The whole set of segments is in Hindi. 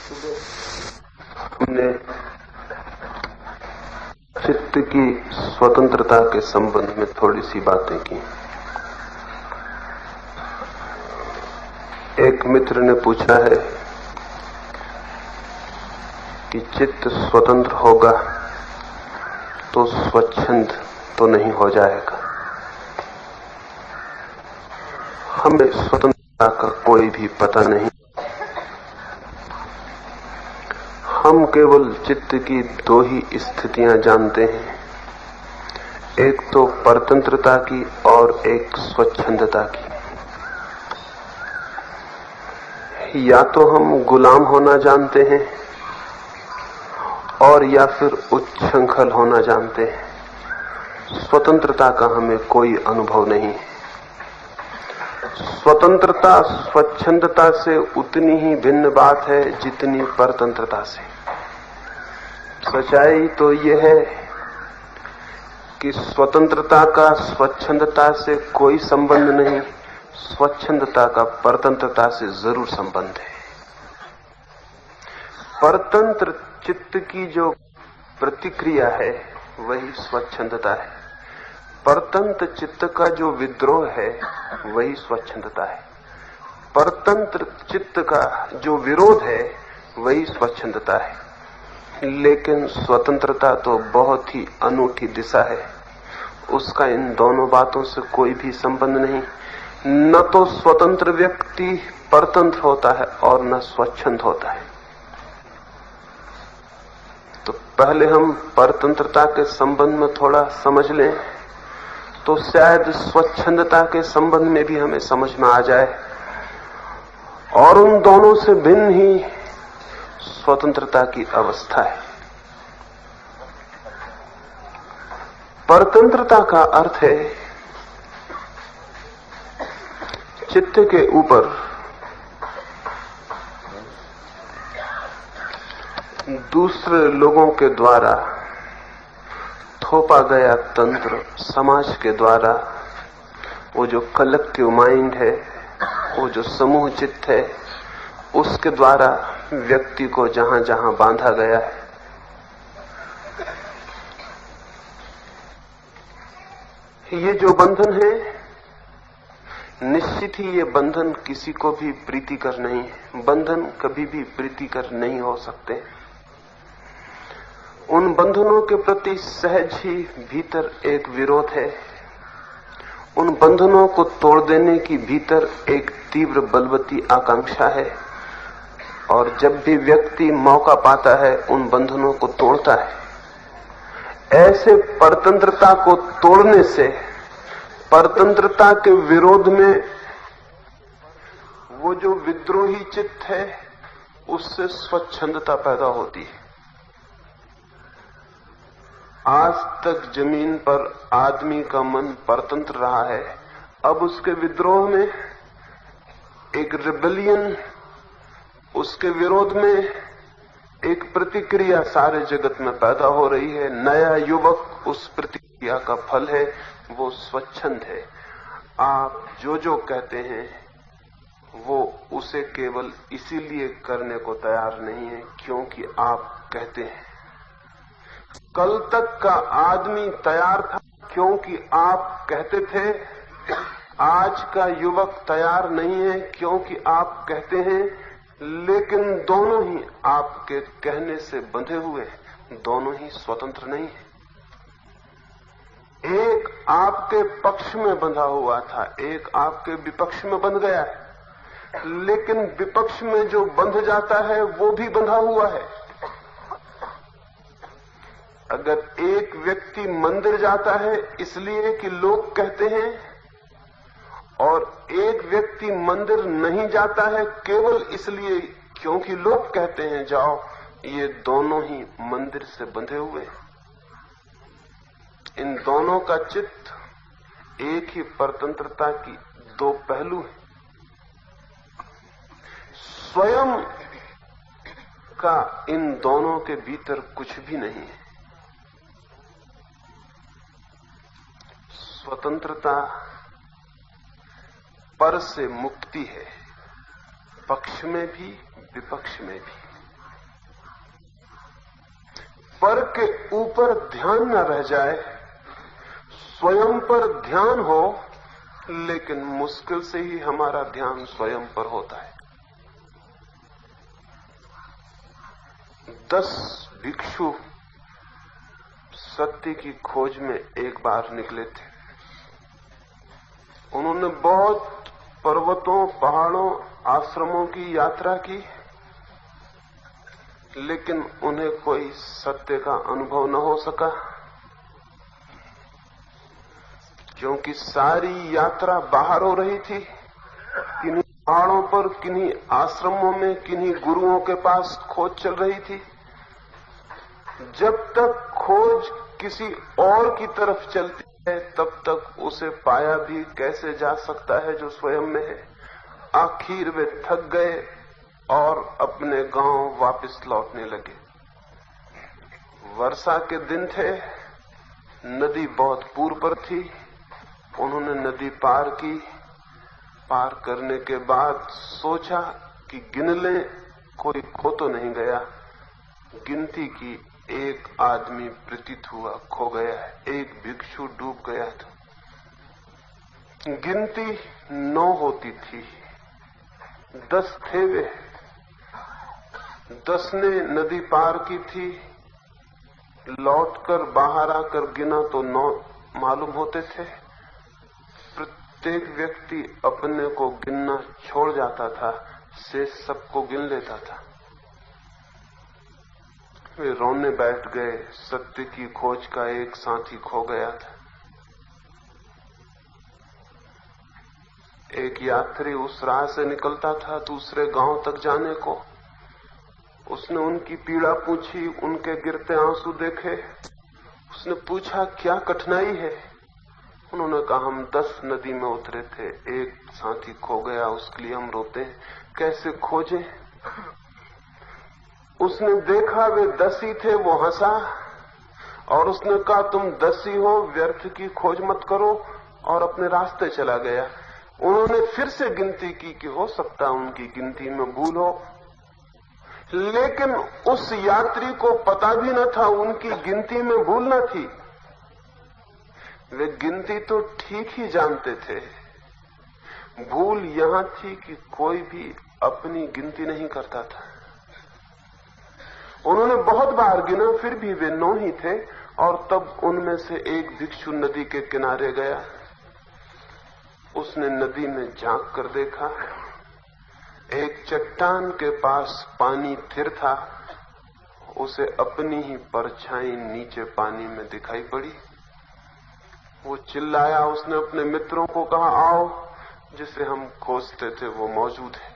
हमने चित्त की स्वतंत्रता के संबंध में थोड़ी सी बातें की। एक मित्र ने पूछा है कि चित्त स्वतंत्र होगा तो स्वच्छंद तो नहीं हो जाएगा। हमें स्वतंत्रता का कोई भी पता नहीं। हम केवल चित्त की दो ही स्थितियां जानते हैं, एक तो परतंत्रता की और एक स्वच्छंदता की। या तो हम गुलाम होना जानते हैं और या फिर उच्छृंखल होना जानते हैं। स्वतंत्रता का हमें कोई अनुभव नहीं। स्वतंत्रता स्वच्छंदता से उतनी ही भिन्न बात है जितनी परतंत्रता से। सच्चाई तो यह है कि स्वतंत्रता का स्वच्छंदता से कोई संबंध नहीं, स्वच्छंदता का परतंत्रता से जरूर संबंध है। परतंत्र चित्त की जो प्रतिक्रिया है वही स्वच्छंदता है। परतंत्र चित्त का जो विद्रोह है वही स्वच्छंदता है। परतंत्र चित्त का जो विरोध है वही स्वच्छंदता है। लेकिन स्वतंत्रता तो बहुत ही अनूठी दिशा है, उसका इन दोनों बातों से कोई भी संबंध नहीं। न तो स्वतंत्र व्यक्ति परतंत्र होता है और न स्वच्छंद होता है। तो पहले हम परतंत्रता के संबंध में थोड़ा समझ लें तो शायद स्वच्छंदता के संबंध में भी हमें समझ में आ जाए। और उन दोनों से भिन्न ही स्वतंत्रता की अवस्था है। परतंत्रता का अर्थ है चित्त के ऊपर दूसरे लोगों के द्वारा थोपा गया तंत्र, समाज के द्वारा वो जो कलेक्टिव माइंड है, वो जो समूह चित्त है, उसके द्वारा व्यक्ति को जहां जहां बांधा गया है। ये जो बंधन है, निश्चित ही ये बंधन किसी को भी प्रीतिकर नहीं है। बंधन कभी भी प्रीतिकर नहीं हो सकते। उन बंधनों के प्रति सहज ही भीतर एक विरोध है। उन बंधनों को तोड़ देने की भीतर एक तीव्र बलवती आकांक्षा है। और जब भी व्यक्ति मौका पाता है उन बंधनों को तोड़ता है। ऐसे परतंत्रता को तोड़ने से, परतंत्रता के विरोध में वो जो विद्रोही चित्त है उससे स्वच्छंदता पैदा होती है। आज तक जमीन पर आदमी का मन परतंत्र रहा है। अब उसके विद्रोह में एक रिबेलियन, उसके विरोध में एक प्रतिक्रिया सारे जगत में पैदा हो रही है। नया युवक उस प्रतिक्रिया का फल है, वो स्वच्छंद है। आप जो जो कहते हैं वो उसे केवल इसीलिए करने को तैयार नहीं है क्योंकि आप कहते हैं। कल तक का आदमी तैयार था क्योंकि आप कहते थे। आज का युवक तैयार नहीं है क्योंकि आप कहते हैं। लेकिन दोनों ही आपके कहने से बंधे हुए, दोनों ही स्वतंत्र नहीं है। एक आपके पक्ष में बंधा हुआ था, एक आपके विपक्ष में बंध गया है। लेकिन विपक्ष में जो बंध जाता है वो भी बंधा हुआ है। अगर एक व्यक्ति मंदिर जाता है इसलिए कि लोग कहते हैं और एक व्यक्ति मंदिर नहीं जाता है केवल इसलिए क्योंकि लोग कहते हैं जाओ, ये दोनों ही मंदिर से बंधे हुए हैं। इन दोनों का चित्त एक ही परतंत्रता की दो पहलू हैं। स्वयं का इन दोनों के भीतर कुछ भी नहीं है। स्वतंत्रता पर से मुक्ति है, पक्ष में भी विपक्ष में भी। पर के ऊपर ध्यान न रह जाए, स्वयं पर ध्यान हो, लेकिन मुश्किल से ही हमारा ध्यान स्वयं पर होता है। 10 भिक्षु सत्य की खोज में एक बार निकले थे। उन्होंने बहुत पर्वतों, पहाड़ों, आश्रमों की यात्रा की, लेकिन उन्हें कोई सत्य का अनुभव न हो सका, क्योंकि सारी यात्रा बाहर हो रही थी। किन्हीं पहाड़ों पर, किन्हीं आश्रमों में, किन्हीं गुरुओं के पास खोज चल रही थी। जब तक खोज किसी और की तरफ चलती है, तब तक उसे पाया भी कैसे जा सकता है जो स्वयं में है। आखिर वे थक गए और अपने गांव वापस लौटने लगे। वर्षा के दिन थे, नदी बहुत पूर्व पर थी। उन्होंने नदी पार की। पार करने के बाद सोचा कि गिन लें, कोई खो तो नहीं गया। गिनती की, एक आदमी प्रतीत हुआ खो गया है, एक भिक्षु डूब गया था। गिनती 9 होती थी, 10 थे वे। 10 ने नदी पार की थी। लौटकर बाहर आकर गिना तो 9 मालूम होते थे। प्रत्येक व्यक्ति अपने को गिनना छोड़ जाता था, शेष सबको गिन लेता था। वे रोने बैठ गए। सत्य की खोज का एक साथी खो गया था। एक यात्री उस राह से निकलता था दूसरे गांव तक जाने को। उसने उनकी पीड़ा पूछी, उनके गिरते आंसू देखे। उसने पूछा, क्या कठिनाई है? उन्होंने कहा, हम 10 नदी में उतरे थे, एक साथी खो गया, उसके लिए हम रोते हैं, कैसे खोजें? उसने देखा वे 10 ही थे। वो हंसा और उसने कहा, तुम 10 ही हो, व्यर्थ की खोज मत करो, और अपने रास्ते चला गया। उन्होंने फिर से गिनती की कि हो सकता उनकी गिनती में भूल हो, लेकिन उस यात्री को पता भी न था उनकी गिनती में भूल न थी। वे गिनती तो ठीक ही जानते थे। भूल यहां थी कि कोई भी अपनी गिनती नहीं करता था। उन्होंने बहुत बार गिना, फिर भी वे 9 ही थे। और तब उनमें से एक भिक्षु नदी के किनारे गया। उसने नदी में झांक कर देखा। एक चट्टान के पास पानी स्थिर था। उसे अपनी ही परछाई नीचे पानी में दिखाई पड़ी। वो चिल्लाया। उसने अपने मित्रों को कहा, आओ, जिसे हम खोजते थे वो मौजूद है।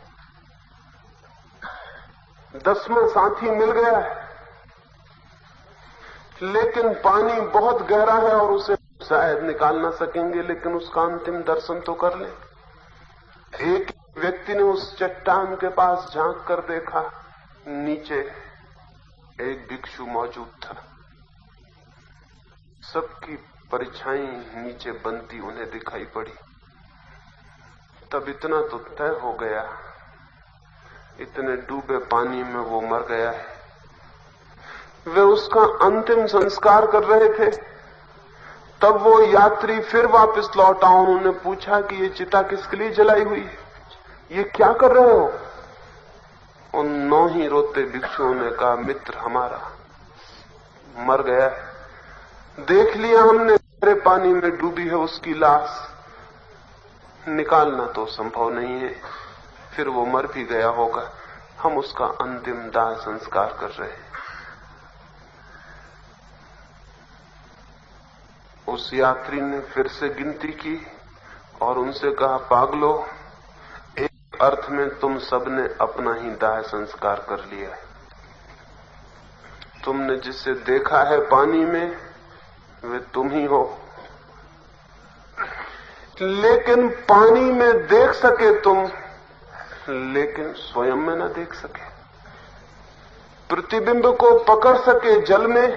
10वां साथी मिल गया है, लेकिन पानी बहुत गहरा है और उसे शायद निकाल ना सकेंगे, लेकिन उसका अंतिम दर्शन तो कर लें। एक व्यक्ति ने उस चट्टान के पास झांक कर देखा, नीचे एक भिक्षु मौजूद था। सबकी परछाई नीचे बनती उन्हें दिखाई पड़ी। तब इतना तो तय हो गया, इतने डूबे पानी में वो मर गया है। वे उसका अंतिम संस्कार कर रहे थे। तब वो यात्री फिर वापस लौटा। उन्होंने पूछा कि ये चिता किसके लिए जलाई हुई है, ये क्या कर रहे हो? उन 9 ही रोते भिक्षुओं ने कहा, मित्र हमारा मर गया है। देख लिया हमने, गहरे पानी में डूबी है उसकी लाश, निकालना तो संभव नहीं है। फिर वो मर भी गया होगा, हम उसका अंतिम दाह संस्कार कर रहे हैं। उस यात्री ने फिर से गिनती की और उनसे कहा, पागलो, एक अर्थ में तुम सबने अपना ही दाह संस्कार कर लिया है। तुमने जिसे देखा है पानी में, वे तुम ही हो। लेकिन पानी में देख सके तुम, लेकिन स्वयं में न देख सके। प्रतिबिंब को पकड़ सके जल में,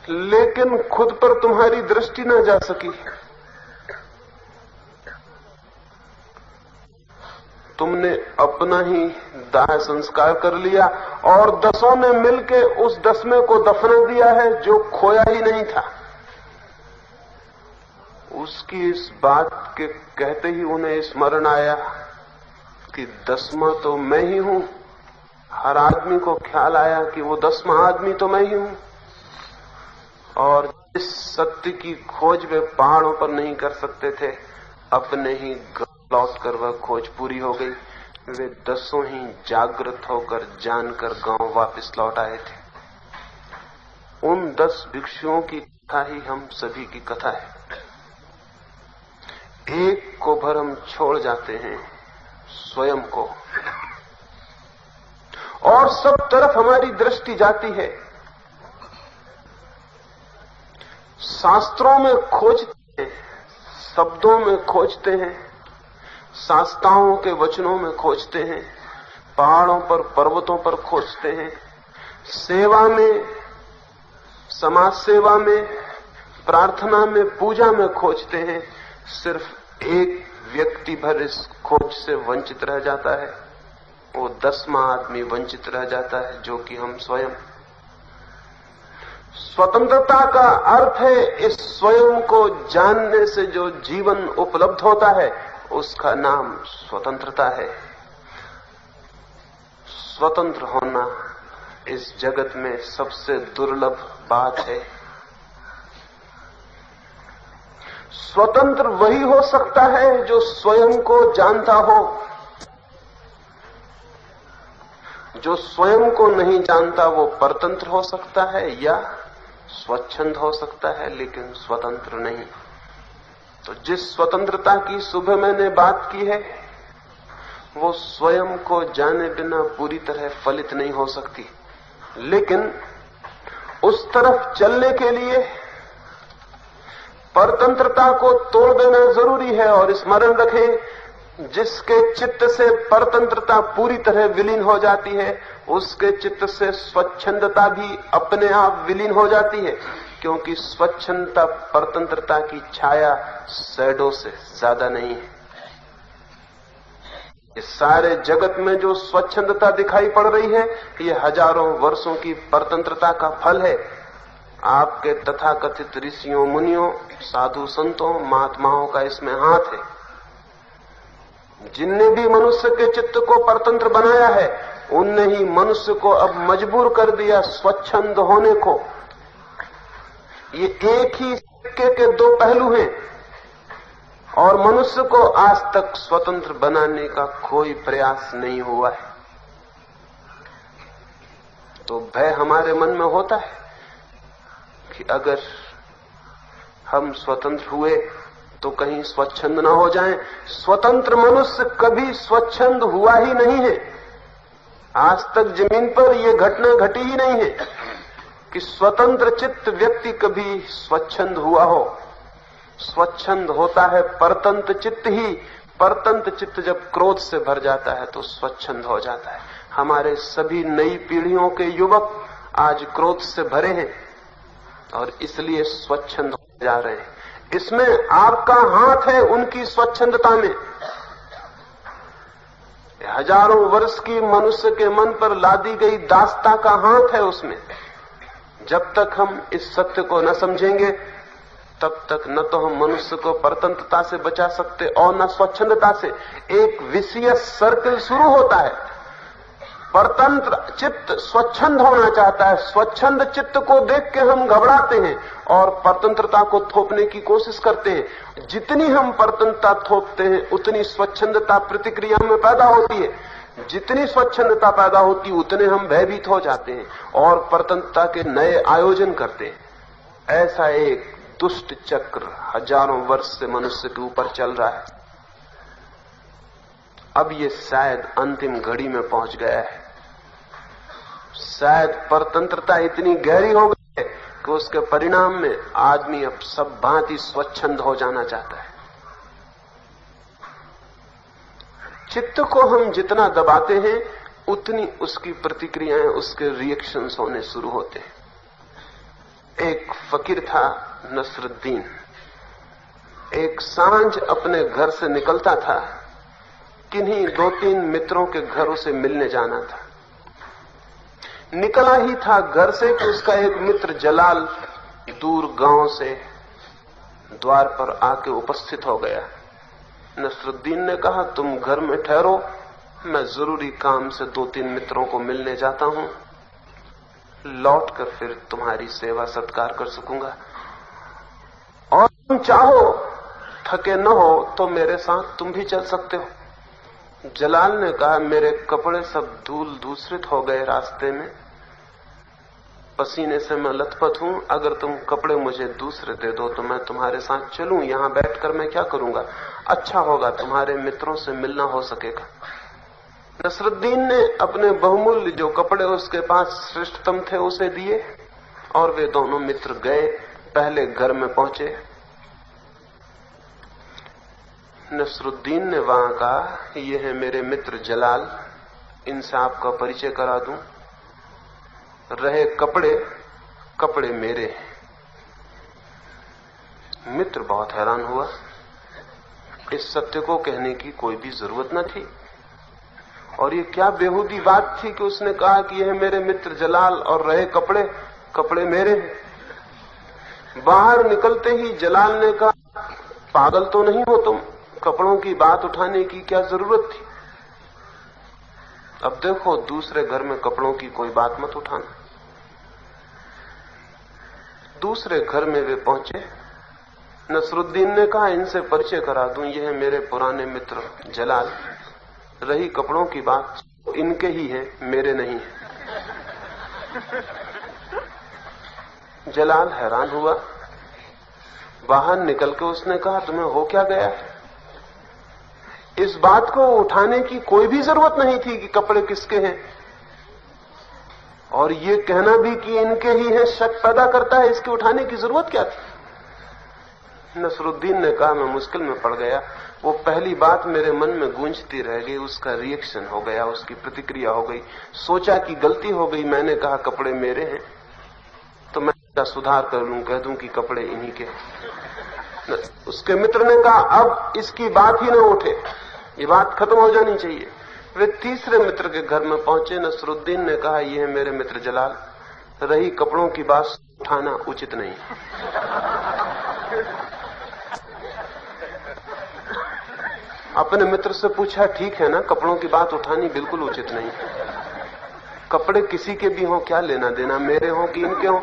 लेकिन खुद पर तुम्हारी दृष्टि न जा सकी। तुमने अपना ही दाह संस्कार कर लिया और 10 ने मिलके उस 10वें को दफना दिया है जो खोया ही नहीं था। उसकी इस बात के कहते ही उन्हें स्मरण आया कि 10वां तो मैं ही हूं। हर आदमी को ख्याल आया कि वो 10वां आदमी तो मैं ही हूं। और इस सत्य की खोज वे पहाड़ों पर नहीं कर सकते थे, अपने ही घर लौटकर वह खोज पूरी हो गई। वे 10 ही जागृत होकर जानकर गांव वापस लौट आए थे। उन 10 भिक्षुओं की कथा ही हम सभी की कथा है। एक को भरम छोड़ जाते हैं, स्वयं को, और सब तरफ हमारी दृष्टि जाती है। शास्त्रों में खोजते हैं, शब्दों में खोजते हैं, शास्त्राओं के वचनों में खोजते हैं, पहाड़ों पर पर्वतों पर खोजते हैं, सेवा में, समाज सेवा में, प्रार्थना में, पूजा में खोजते हैं। सिर्फ एक व्यक्ति भर इस खोज से वंचित रह जाता है। वो 10वां आदमी वंचित रह जाता है, जो कि हम स्वयं। स्वतंत्रता का अर्थ है इस स्वयं को जानने से जो जीवन उपलब्ध होता है, उसका नाम स्वतंत्रता है। स्वतंत्र होना इस जगत में सबसे दुर्लभ बात है। स्वतंत्र वही हो सकता है जो स्वयं को जानता हो। जो स्वयं को नहीं जानता वो परतंत्र हो सकता है या स्वच्छंद हो सकता है, लेकिन स्वतंत्र नहीं। तो जिस स्वतंत्रता की सुबह मैंने बात की है, वो स्वयं को जाने बिना पूरी तरह फलित नहीं हो सकती। लेकिन उस तरफ चलने के लिए परतंत्रता को तोड़ देना जरूरी है। और स्मरण रखें, जिसके चित्त से परतंत्रता पूरी तरह विलीन हो जाती है, उसके चित्त से स्वच्छंदता भी अपने आप विलीन हो जाती है। क्योंकि स्वच्छंदता परतंत्रता की छाया, शैडो से ज्यादा नहीं है। इस सारे जगत में जो स्वच्छंदता दिखाई पड़ रही है, ये हजारों वर्षों की परतंत्रता का फल है। आपके तथाकथित ऋषियों, मुनियों, साधु संतों, महात्माओं का इसमें हाथ है। जिनने भी मनुष्य के चित्त को परतंत्र बनाया है, उनने ही मनुष्य को अब मजबूर कर दिया स्वच्छंद होने को। ये एक ही सिक्के के 2 पहलू हैं, और मनुष्य को आज तक स्वतंत्र बनाने का कोई प्रयास नहीं हुआ है। तो भय हमारे मन में होता है कि अगर हम स्वतंत्र हुए तो कहीं स्वच्छंद न हो जाएं। स्वतंत्र मनुष्य कभी स्वच्छंद हुआ ही नहीं है। आज तक जमीन पर यह घटना घटी ही नहीं है कि स्वतंत्र चित्त व्यक्ति कभी स्वच्छंद हुआ हो। स्वच्छंद होता है परतंत्र चित्त ही। परतंत्र चित्त जब क्रोध से भर जाता है तो स्वच्छंद हो जाता है। हमारे सभी नई पीढ़ियों के युवक आज क्रोध से भरे हैं और इसलिए स्वच्छंद हो जा रहे हैं। इसमें आपका हाथ है उनकी स्वच्छंदता में। हजारों वर्ष की मनुष्य के मन पर लादी गई दास्ता का हाथ है उसमें। जब तक हम इस सत्य को न समझेंगे, तब तक न तो हम मनुष्य को परतंत्रता से बचा सकते और न स्वच्छंदता से। एक विशियस सर्कल शुरू होता है। परतंत्र चित्त स्वच्छंद होना चाहता है। स्वच्छंद चित्त को देख के हम घबराते हैं और परतंत्रता को थोपने की कोशिश करते हैं। जितनी हम परतंत्रता थोपते हैं, उतनी स्वच्छंदता प्रतिक्रिया में पैदा होती है। जितनी स्वच्छंदता पैदा होती है, उतने हम भयभीत हो जाते हैं और परतंत्रता के नए आयोजन करते हैं। ऐसा एक दुष्ट चक्र हजारों वर्ष से मनुष्य के ऊपर चल रहा है। अब ये शायद अंतिम घड़ी में पहुंच गया है। शायद परतंत्रता इतनी गहरी हो गई है कि उसके परिणाम में आदमी अब सब भांति स्वच्छंद हो जाना चाहता है। चित्त को हम जितना दबाते हैं, उतनी उसकी प्रतिक्रियाएं, उसके रिएक्शंस होने शुरू होते हैं। एक फकीर था नसरुद्दीन। एक सांझ अपने घर से निकलता था किन्हीं 2-3 मित्रों के घरों से मिलने जाना था। निकला ही था घर से कि उसका एक मित्र जलाल दूर गांव से द्वार पर आके उपस्थित हो गया। नसरुद्दीन ने कहा, तुम घर में ठहरो, मैं जरूरी काम से 2-3 मित्रों को मिलने जाता हूं, लौटकर फिर तुम्हारी सेवा सत्कार कर सकूंगा, और तुम चाहो थके न हो तो मेरे साथ तुम भी चल सकते हो। जलाल ने कहा, मेरे कपड़े सब धूल दूषित हो गए, रास्ते में पसीने से मैं लथपथ हूं, अगर तुम कपड़े मुझे दूसरे दे दो तो मैं तुम्हारे साथ चलूं, यहां बैठकर मैं क्या करूंगा, अच्छा होगा, तुम्हारे मित्रों से मिलना हो सकेगा। नसरुद्दीन ने अपने बहुमूल्य जो कपड़े उसके पास श्रेष्ठतम थे उसे दिए और वे दोनों मित्र गए। पहले घर में पहुंचे। नसरुद्दीन ने वहां कहा, ये है मेरे मित्र जलाल, इनसे आपका परिचय करा दूं। रहे कपड़े मेरे हैं। मित्र बहुत हैरान हुआ, इस सत्य को कहने की कोई भी जरूरत न थी, और ये क्या बेहूदी बात थी कि उसने कहा कि यह मेरे मित्र जलाल और रहे कपड़े मेरे हैं। बाहर निकलते ही जलाल ने कहा, पागल तो नहीं हो तुम, कपड़ों की बात उठाने की क्या जरूरत थी। अब देखो, दूसरे घर में कपड़ों की कोई बात मत उठाना। दूसरे घर में वे पहुंचे। नसरुद्दीन ने कहा, इनसे परिचय करा दूं, ये है मेरे पुराने मित्र जलाल, रही कपड़ों की बात, इनके ही है, मेरे नहीं है। जलाल हैरान हुआ। बाहर निकल के उसने कहा, तुम्हें हो क्या गया है? इस बात को उठाने की कोई भी जरूरत नहीं थी कि कपड़े किसके हैं, और ये कहना भी कि इनके ही हैं शक पैदा करता है, इसके उठाने की जरूरत क्या थी। नसरुद्दीन ने कहा, मैं मुश्किल में पड़ गया, वो पहली बात मेरे मन में गूंजती रह गई, उसका रिएक्शन हो गया, उसकी प्रतिक्रिया हो गई। सोचा कि गलती हो गई, मैंने कहा कपड़े मेरे हैं, तो मैं क्या सुधार कर लूं, कह दूं कि कपड़े इन्हीं के। उसके मित्र ने कहा, अब इसकी बात ही न उठे, ये बात खत्म हो जानी चाहिए। वे तीसरे मित्र के घर में पहुंचे। नसरुद्दीन ने कहा, ये है मेरे मित्र जलाल, रही कपड़ों की बात उठाना उचित नहीं। अपने मित्र से पूछा, ठीक है ना, कपड़ों की बात उठानी बिल्कुल उचित नहीं। कपड़े किसी के भी हों, क्या लेना देना, मेरे हों कि इनके हों,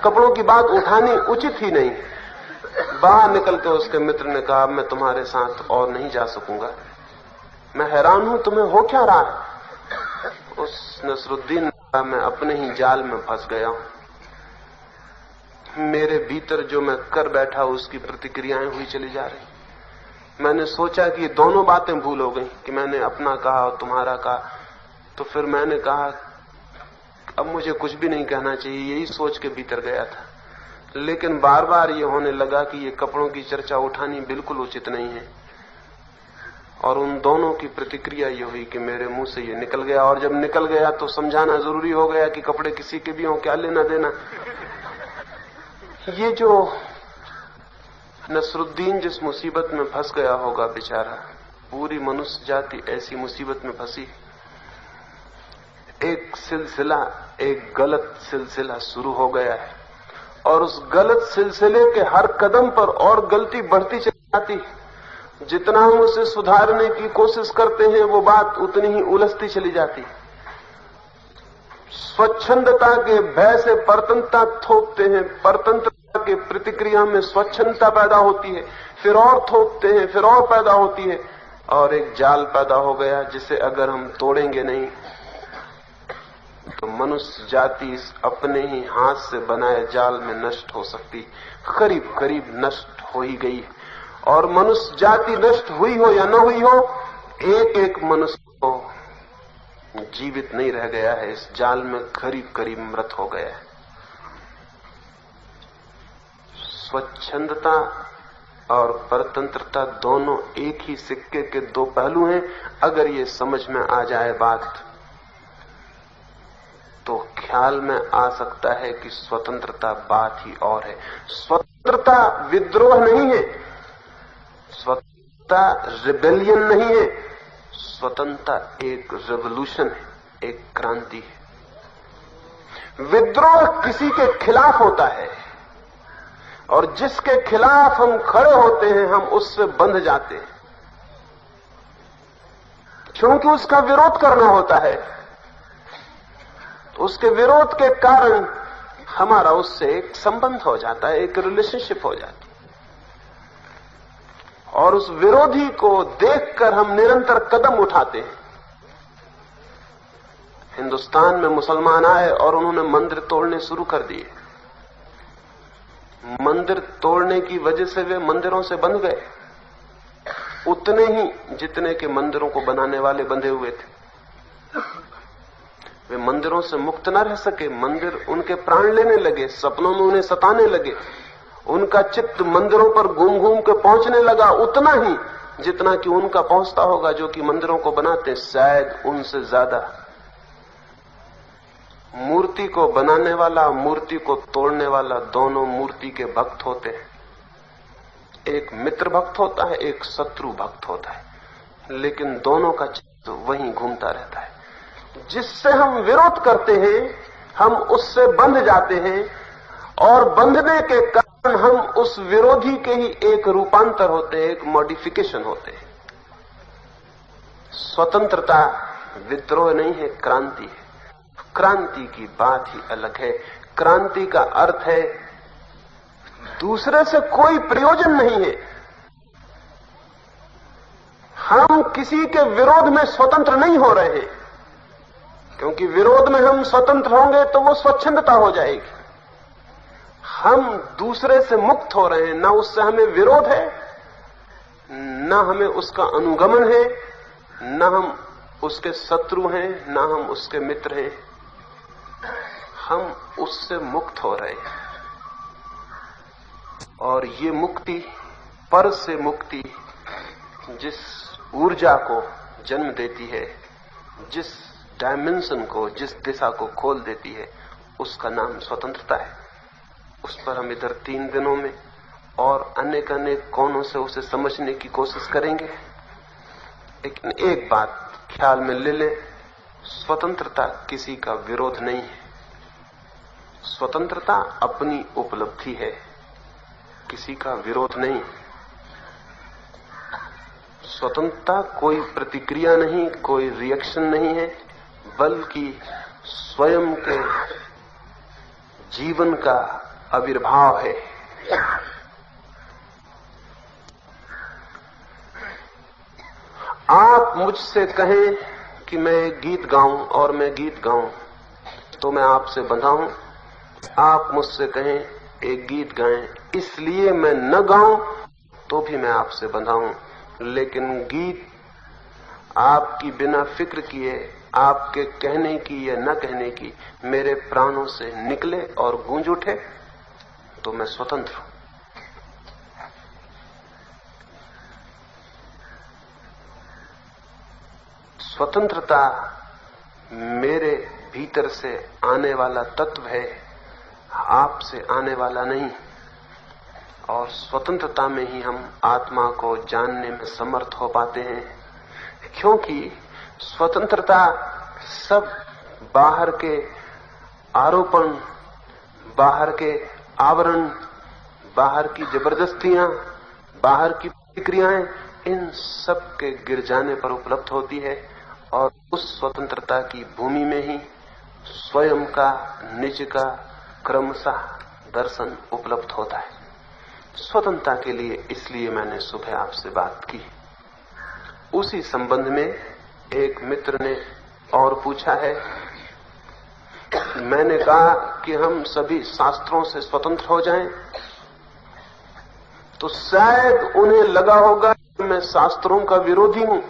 कपड़ों की बात उठानी उचित ही नहीं। बाहर निकलते उसके मित्र ने कहा, मैं तुम्हारे साथ और नहीं जा सकूंगा, मैं हैरान हूं, तुम्हें हो क्या रहा है। उस नसरुद्दीन ने कहा, मैं अपने ही जाल में फंस गया हूं, मेरे भीतर जो मैं कर बैठा उसकी प्रतिक्रियाएं हुई चली जा रही। मैंने सोचा कि ये दोनों बातें भूल हो गई कि मैंने अपना कहा और तुम्हारा कहा, तो फिर मैंने कहा अब मुझे कुछ भी नहीं कहना चाहिए, यही सोच के भीतर गया था। लेकिन बार बार ये होने लगा कि ये कपड़ों की चर्चा उठानी बिल्कुल उचित नहीं है, और उन दोनों की प्रतिक्रिया ये हुई कि मेरे मुंह से ये निकल गया, और जब निकल गया तो समझाना जरूरी हो गया कि कपड़े किसी के भी हों, क्या लेना देना। ये जो नसरुद्दीन जिस मुसीबत में फंस गया होगा बेचारा, पूरी मनुष्य जाति ऐसी मुसीबत में फंसी। एक सिलसिला, एक गलत सिलसिला शुरू हो गया है, और उस गलत सिलसिले के हर कदम पर और गलती बढ़ती चली जाती। जितना हम उसे सुधारने की कोशिश करते हैं वो बात उतनी ही उलझती चली जाती। स्वच्छंदता के भय से परतंत्रता थोपते हैं, परतंत्रता के प्रतिक्रिया में स्वच्छंदता पैदा होती है, फिर और थोपते हैं, फिर और पैदा होती है, और एक जाल पैदा हो गया जिसे अगर हम तोड़ेंगे नहीं तो मनुष्य जाति इस अपने ही हाथ से बनाए जाल में नष्ट हो सकती, करीब करीब नष्ट हो ही गई। और मनुष्य जाति नष्ट हुई हो या न हुई हो, एक एक मनुष्य को जीवित नहीं रह गया है, इस जाल में करीब करीब मृत हो गया है। स्वच्छंदता और परतंत्रता दोनों एक ही सिक्के के दो पहलू हैं। अगर ये समझ में आ जाए बात तो ख्याल में आ सकता है कि स्वतंत्रता बात ही और है। स्वतंत्रता विद्रोह नहीं है, स्वतंत्रता रिबेलियन नहीं है, स्वतंत्रता एक रेवोल्यूशन है, एक क्रांति है। विद्रोह किसी के खिलाफ होता है और जिसके खिलाफ हम खड़े होते हैं हम उससे बंध जाते हैं, क्योंकि उसका विरोध करना होता है। तो उसके विरोध के कारण हमारा उससे एक संबंध हो जाता है, एक रिलेशनशिप हो जाती है, और उस विरोधी को देखकर हम निरंतर कदम उठाते हैं। हिंदुस्तान में मुसलमान आए और उन्होंने मंदिर तोड़ने शुरू कर दिए। मंदिर तोड़ने की वजह से वे मंदिरों से बंध गए, उतने ही जितने के मंदिरों को बनाने वाले बंधे हुए थे। वे मंदिरों से मुक्त न रह सके, मंदिर उनके प्राण लेने लगे, सपनों में उन्हें सताने लगे, उनका चित्त मंदिरों पर घूम घूम के पहुंचने लगा, उतना ही जितना कि उनका पहुंचता होगा जो कि मंदिरों को बनाते, शायद उनसे ज्यादा। मूर्ति को बनाने वाला, मूर्ति को तोड़ने वाला, दोनों मूर्ति के भक्त होते हैं। एक मित्र भक्त होता है, एक शत्रु भक्त होता है, लेकिन दोनों का चित्त वहीं घूमता रहता है। जिससे हम विरोध करते हैं हम उससे बंध जाते हैं, और बंधने के कारण हम उस विरोधी के ही एक रूपांतर होते हैं, एक मॉडिफिकेशन होते हैं। स्वतंत्रता विद्रोह नहीं है, क्रांति है। क्रांति की बात ही अलग है। क्रांति का अर्थ है दूसरे से कोई प्रयोजन नहीं है। हम किसी के विरोध में स्वतंत्र नहीं हो रहे हैं, क्योंकि विरोध में हम स्वतंत्र होंगे तो वो स्वच्छंदता हो जाएगी। हम दूसरे से मुक्त हो रहे हैं, ना उससे हमें विरोध है, ना हमें उसका अनुगमन है, ना हम उसके शत्रु हैं, ना हम उसके मित्र हैं। हम उससे मुक्त हो रहे हैं, और ये मुक्ति, पर से मुक्ति, जिस ऊर्जा को जन्म देती है, जिस डायमेंशन को, जिस दिशा को खोल देती है, उसका नाम स्वतंत्रता है। उस पर हम इधर 3 दिनों में और अनेक अनेक कोणों से उसे समझने की कोशिश करेंगे। लेकिन एक बात ख्याल में ले लें, स्वतंत्रता किसी का विरोध नहीं है। स्वतंत्रता अपनी उपलब्धि है, किसी का विरोध नहीं। स्वतंत्रता कोई प्रतिक्रिया नहीं, कोई रिएक्शन नहीं है, बल्कि स्वयं के जीवन का आविर्भाव है। आप मुझसे कहें कि मैं गीत गाऊं और मैं गीत गाऊं तो मैं आपसे बंधा हूं। आप मुझसे कहें एक गीत गाएं इसलिए मैं न गाऊं तो भी मैं आपसे बंधा हूं। लेकिन गीत आपकी बिना फिक्र किए, आपके कहने की या न कहने की, मेरे प्राणों से निकले और गूंज उठे तो मैं स्वतंत्र हूं। स्वतंत्रता मेरे भीतर से आने वाला तत्व है, आपसे आने वाला नहीं। और स्वतंत्रता में ही हम आत्मा को जानने में समर्थ हो पाते हैं, क्योंकि स्वतंत्रता सब बाहर के आरोपण, बाहर के आवरण, बाहर की जबरदस्तियां, बाहर की प्रतिक्रियाएं, इन सब के गिर जाने पर उपलब्ध होती है। और उस स्वतंत्रता की भूमि में ही स्वयं का, निज का क्रमशः दर्शन उपलब्ध होता है। स्वतंत्रता के लिए इसलिए मैंने सुबह आपसे बात की। उसी संबंध में एक मित्र ने और पूछा है। मैंने कहा कि हम सभी शास्त्रों से स्वतंत्र हो जाएं, तो शायद उन्हें लगा होगा कि मैं शास्त्रों का विरोधी हूं।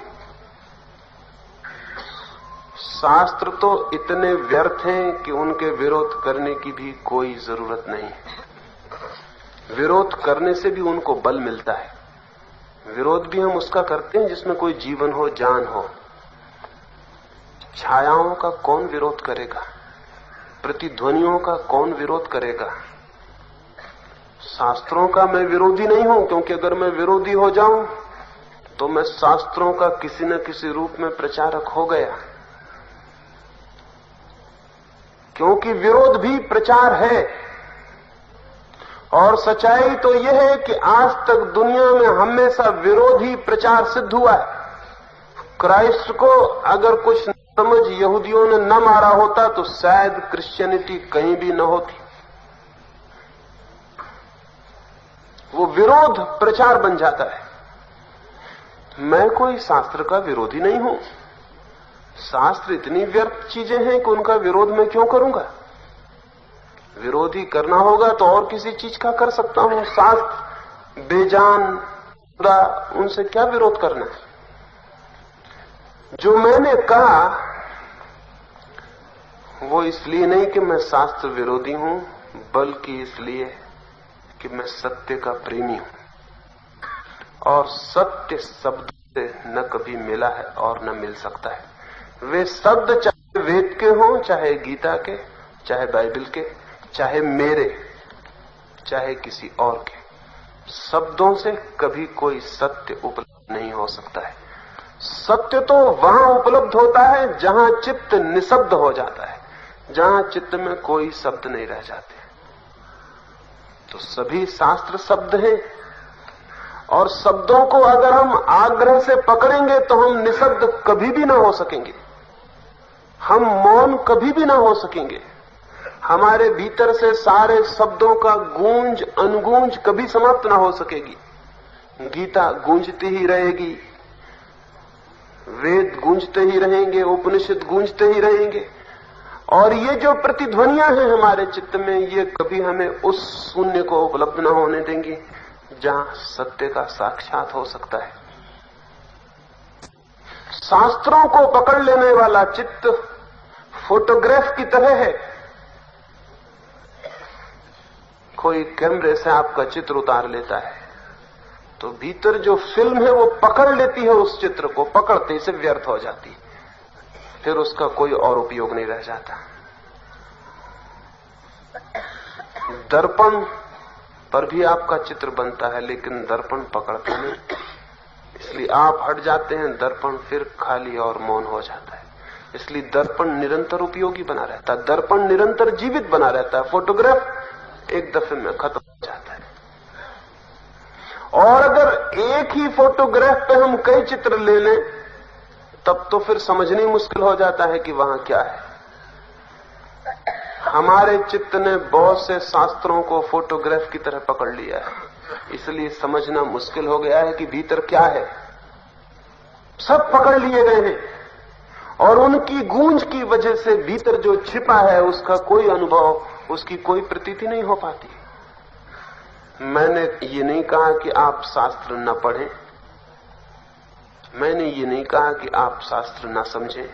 शास्त्र तो इतने व्यर्थ हैं कि उनके विरोध करने की भी कोई जरूरत नहीं। विरोध करने से भी उनको बल मिलता है। विरोध भी हम उसका करते हैं जिसमें कोई जीवन हो, जान हो। छायाओं का कौन विरोध करेगा? प्रतिध्वनियों का कौन विरोध करेगा? शास्त्रों का मैं विरोधी नहीं हूं, क्योंकि अगर मैं विरोधी हो जाऊं तो मैं शास्त्रों का किसी न किसी रूप में प्रचारक हो गया, क्योंकि विरोध भी प्रचार है। और सच्चाई तो यह है कि आज तक दुनिया में हमेशा विरोध ही प्रचार सिद्ध हुआ है। क्राइस्ट को अगर कुछ समझ यहूदियों ने न मारा होता तो शायद क्रिश्चियनिटी कहीं भी न होती। वो विरोध प्रचार बन जाता है। मैं कोई शास्त्र का विरोधी नहीं हूं। शास्त्र इतनी व्यर्थ चीजें हैं कि उनका विरोध मैं क्यों करूंगा। विरोधी करना होगा तो और किसी चीज का कर सकता हूं। शास्त्र बेजान, उनसे क्या विरोध करना है। जो मैंने कहा वो इसलिए नहीं कि मैं शास्त्र विरोधी हूं, बल्कि इसलिए कि मैं सत्य का प्रेमी हूं। और सत्य शब्द से न कभी मिला है और न मिल सकता है। वे शब्द चाहे वेद के हों, चाहे गीता के, चाहे बाइबल के, चाहे मेरे, चाहे किसी और के, शब्दों से कभी कोई सत्य उपलब्ध नहीं हो सकता है। सत्य तो वहां उपलब्ध होता है जहां चित्त निशब्द हो जाता है, जहां चित्त में कोई शब्द नहीं रह जाते। तो सभी शास्त्र शब्द हैं, और शब्दों को अगर हम आग्रह से पकड़ेंगे तो हम निशब्द कभी भी ना हो सकेंगे, हम मौन कभी भी ना हो सकेंगे। हमारे भीतर से सारे शब्दों का गूंज अनुगूंज कभी समाप्त ना हो सकेगी। गीता गूंजती ही रहेगी, वेद गूंजते ही रहेंगे, उपनिषद गूंजते ही रहेंगे। और ये जो प्रतिध्वनियां हैं हमारे चित्त में, ये कभी हमें उस शून्य को उपलब्ध न होने देंगी जहां सत्य का साक्षात हो सकता है। शास्त्रों को पकड़ लेने वाला चित्त फोटोग्राफ की तरह है। कोई कैमरे से आपका चित्र उतार लेता है तो भीतर जो फिल्म है वो पकड़ लेती है, उस चित्र को पकड़ते से व्यर्थ हो जाती, फिर उसका कोई और उपयोग नहीं रह जाता। दर्पण पर भी आपका चित्र बनता है, लेकिन दर्पण पकड़ता नहीं, इसलिए आप हट जाते हैं, दर्पण फिर खाली और मौन हो जाता है। इसलिए दर्पण निरंतर उपयोगी बना रहता है, दर्पण निरंतर जीवित बना रहता है। फोटोग्राफ एक दफे में खत्म हो जाता है। और अगर एक ही फोटोग्राफ पे हम कई चित्र ले लें तब तो फिर समझना ही मुश्किल हो जाता है कि वहां क्या है। हमारे चित्त ने बहुत से शास्त्रों को फोटोग्राफ की तरह पकड़ लिया है, इसलिए समझना मुश्किल हो गया है कि भीतर क्या है। सब पकड़ लिए गए हैं और उनकी गूंज की वजह से भीतर जो छिपा है उसका कोई अनुभव, उसकी कोई प्रतीति नहीं हो पाती। मैंने ये नहीं कहा कि आप शास्त्र न पढ़ें, मैंने ये नहीं कहा कि आप शास्त्र न समझें,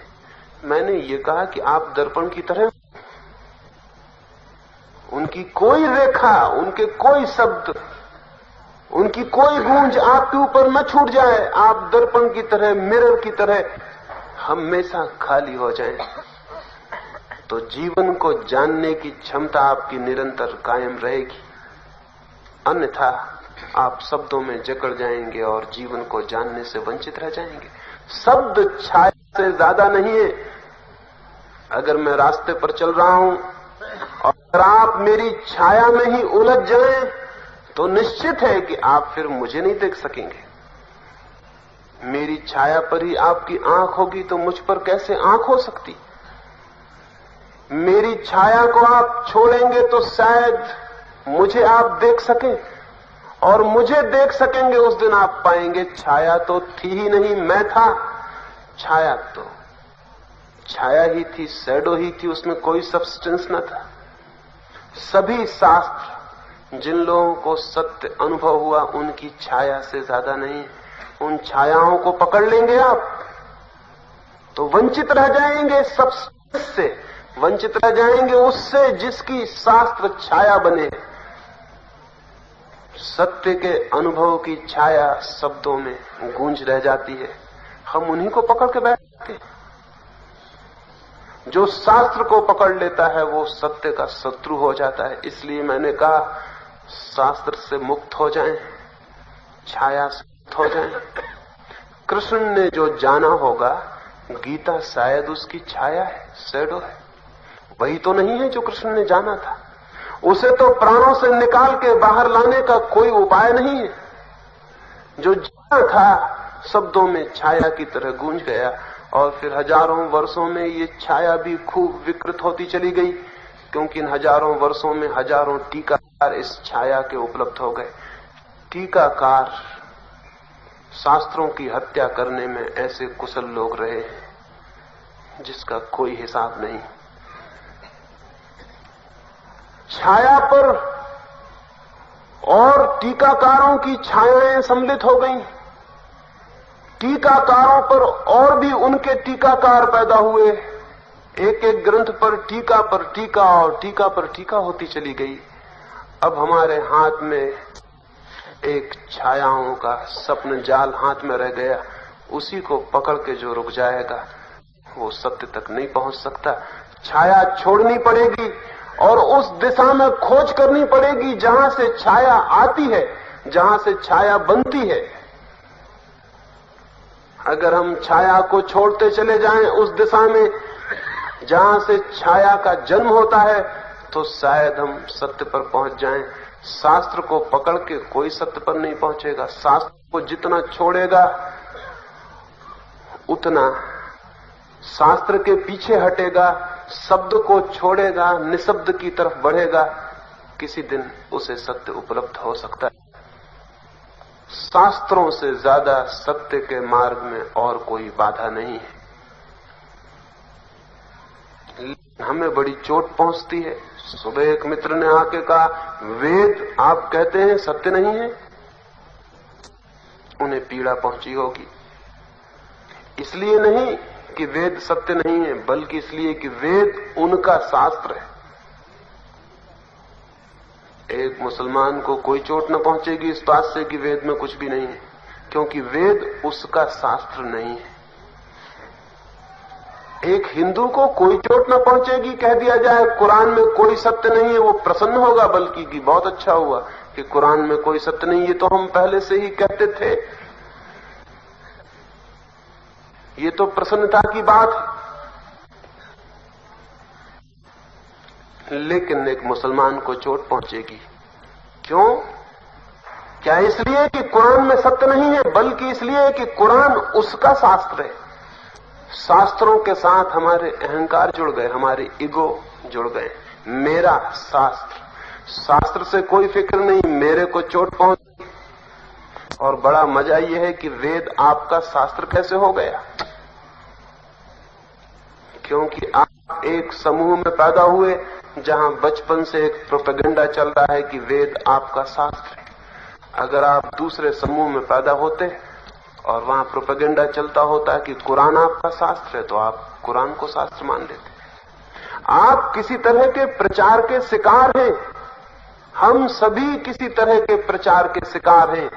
मैंने ये कहा कि आप दर्पण की तरह, उनकी कोई रेखा, उनके कोई शब्द, उनकी कोई गूंज आपके ऊपर न छूट जाए। आप दर्पण की तरह, मिरर की तरह हमेशा खाली हो जाएं, तो जीवन को जानने की क्षमता आपकी निरंतर कायम रहेगी। अन्यथा आप शब्दों में जकड़ जाएंगे और जीवन को जानने से वंचित रह जाएंगे। शब्द छाया से ज्यादा नहीं है। अगर मैं रास्ते पर चल रहा हूं और अगर आप मेरी छाया में ही उलझ जाएं तो निश्चित है कि आप फिर मुझे नहीं देख सकेंगे। मेरी छाया पर ही आपकी आंख होगी तो मुझ पर कैसे आंख हो सकती। मेरी छाया को आप छोड़ेंगे तो शायद मुझे आप देख सकें, और मुझे देख सकेंगे उस दिन आप पाएंगे छाया तो थी ही नहीं, मैं था। छाया तो छाया ही थी, शैडो ही थी, उसमें कोई सब्सटेंस न था। सभी शास्त्र जिन लोगों को सत्य अनुभव हुआ उनकी छाया से ज्यादा नहीं। उन छायाओं को पकड़ लेंगे आप तो वंचित रह जाएंगे, सब्सटेंस से वंचित रह जाएंगे, उससे जिसकी शास्त्र छाया बने। सत्य के अनुभव की छाया शब्दों में गूंज रह जाती है, हम उन्हीं को पकड़ के बैठते हैं। जो शास्त्र को पकड़ लेता है वो सत्य का शत्रु हो जाता है। इसलिए मैंने कहा शास्त्र से मुक्त हो जाएं, छाया से मुक्त हो जाएं। कृष्ण ने जो जाना होगा, गीता शायद उसकी छाया है, शैडो है। वही तो नहीं है जो कृष्ण ने जाना था। उसे तो प्राणों से निकाल के बाहर लाने का कोई उपाय नहीं है। जो जाना था शब्दों में छाया की तरह गूंज गया, और फिर हजारों वर्षों में ये छाया भी खूब विकृत होती चली गई, क्योंकि इन हजारों वर्षों में हजारों टीकाकार इस छाया के उपलब्ध हो गए। टीकाकार शास्त्रों की हत्या करने में ऐसे कुशल लोग रहे जिसका कोई हिसाब नहीं। छाया पर और टीकाकारों की छायाएं सम्मिलित हो गईं। टीकाकारों पर और भी उनके टीकाकार पैदा हुए। एक एक ग्रंथ पर टीका और टीका पर टीका होती चली गई। अब हमारे हाथ में एक छायाओं का स्वप्न जाल हाथ में रह गया। उसी को पकड़ के जो रुक जाएगा वो सत्य तक नहीं पहुंच सकता। छाया छोड़नी पड़ेगी और उस दिशा में खोज करनी पड़ेगी जहां से छाया आती है, जहां से छाया बनती है। अगर हम छाया को छोड़ते चले जाएं उस दिशा में जहां से छाया का जन्म होता है, तो शायद हम सत्य पर पहुंच जाएं। शास्त्र को पकड़ के कोई सत्य पर नहीं पहुंचेगा। शास्त्र को जितना छोड़ेगा उतना शास्त्र के पीछे हटेगा, शब्द को छोड़ेगा, निशब्द की तरफ बढ़ेगा। किसी दिन उसे सत्य उपलब्ध हो सकता है। शास्त्रों से ज्यादा सत्य के मार्ग में और कोई बाधा नहीं है। हमें बड़ी चोट पहुंचती है। सुबह एक मित्र ने आके कहा, वेद आप कहते हैं सत्य नहीं है। उन्हें पीड़ा पहुंची होगी। इसलिए नहीं कि वेद सत्य नहीं है, बल्कि इसलिए कि वेद उनका शास्त्र है। एक मुसलमान को कोई चोट न पहुंचेगी इस बात से कि वेद में कुछ भी नहीं है, क्योंकि वेद उसका शास्त्र नहीं है। एक हिंदू को कोई चोट न पहुंचेगी कह दिया जाए कुरान में कोई सत्य नहीं है, वो प्रसन्न होगा, बल्कि कि बहुत अच्छा हुआ कि कुरान में कोई सत्य नहीं। ये तो हम पहले से ही कहते थे। ये तो प्रसन्नता की बात है। लेकिन एक मुसलमान को चोट पहुंचेगी। क्यों? क्या इसलिए कि कुरान में सत्य नहीं है, बल्कि इसलिए कि कुरान उसका शास्त्र है। शास्त्रों के साथ हमारे अहंकार जुड़ गए, हमारे ईगो जुड़ गए। मेरा शास्त्र, शास्त्र से कोई फिक्र नहीं, मेरे को चोट पहुंची। और बड़ा मजा यह है कि वेद आपका शास्त्र कैसे हो गया? क्योंकि आप एक समूह में पैदा हुए जहां बचपन से एक प्रोपेगेंडा चल रहा है कि वेद आपका शास्त्र है। अगर आप दूसरे समूह में पैदा होते और वहां प्रोपेगेंडा चलता होता कि कुरान आपका शास्त्र है, तो आप कुरान को शास्त्र मान लेते। आप किसी तरह के प्रचार के शिकार हैं। हम सभी किसी तरह के प्रचार के शिकार हैं।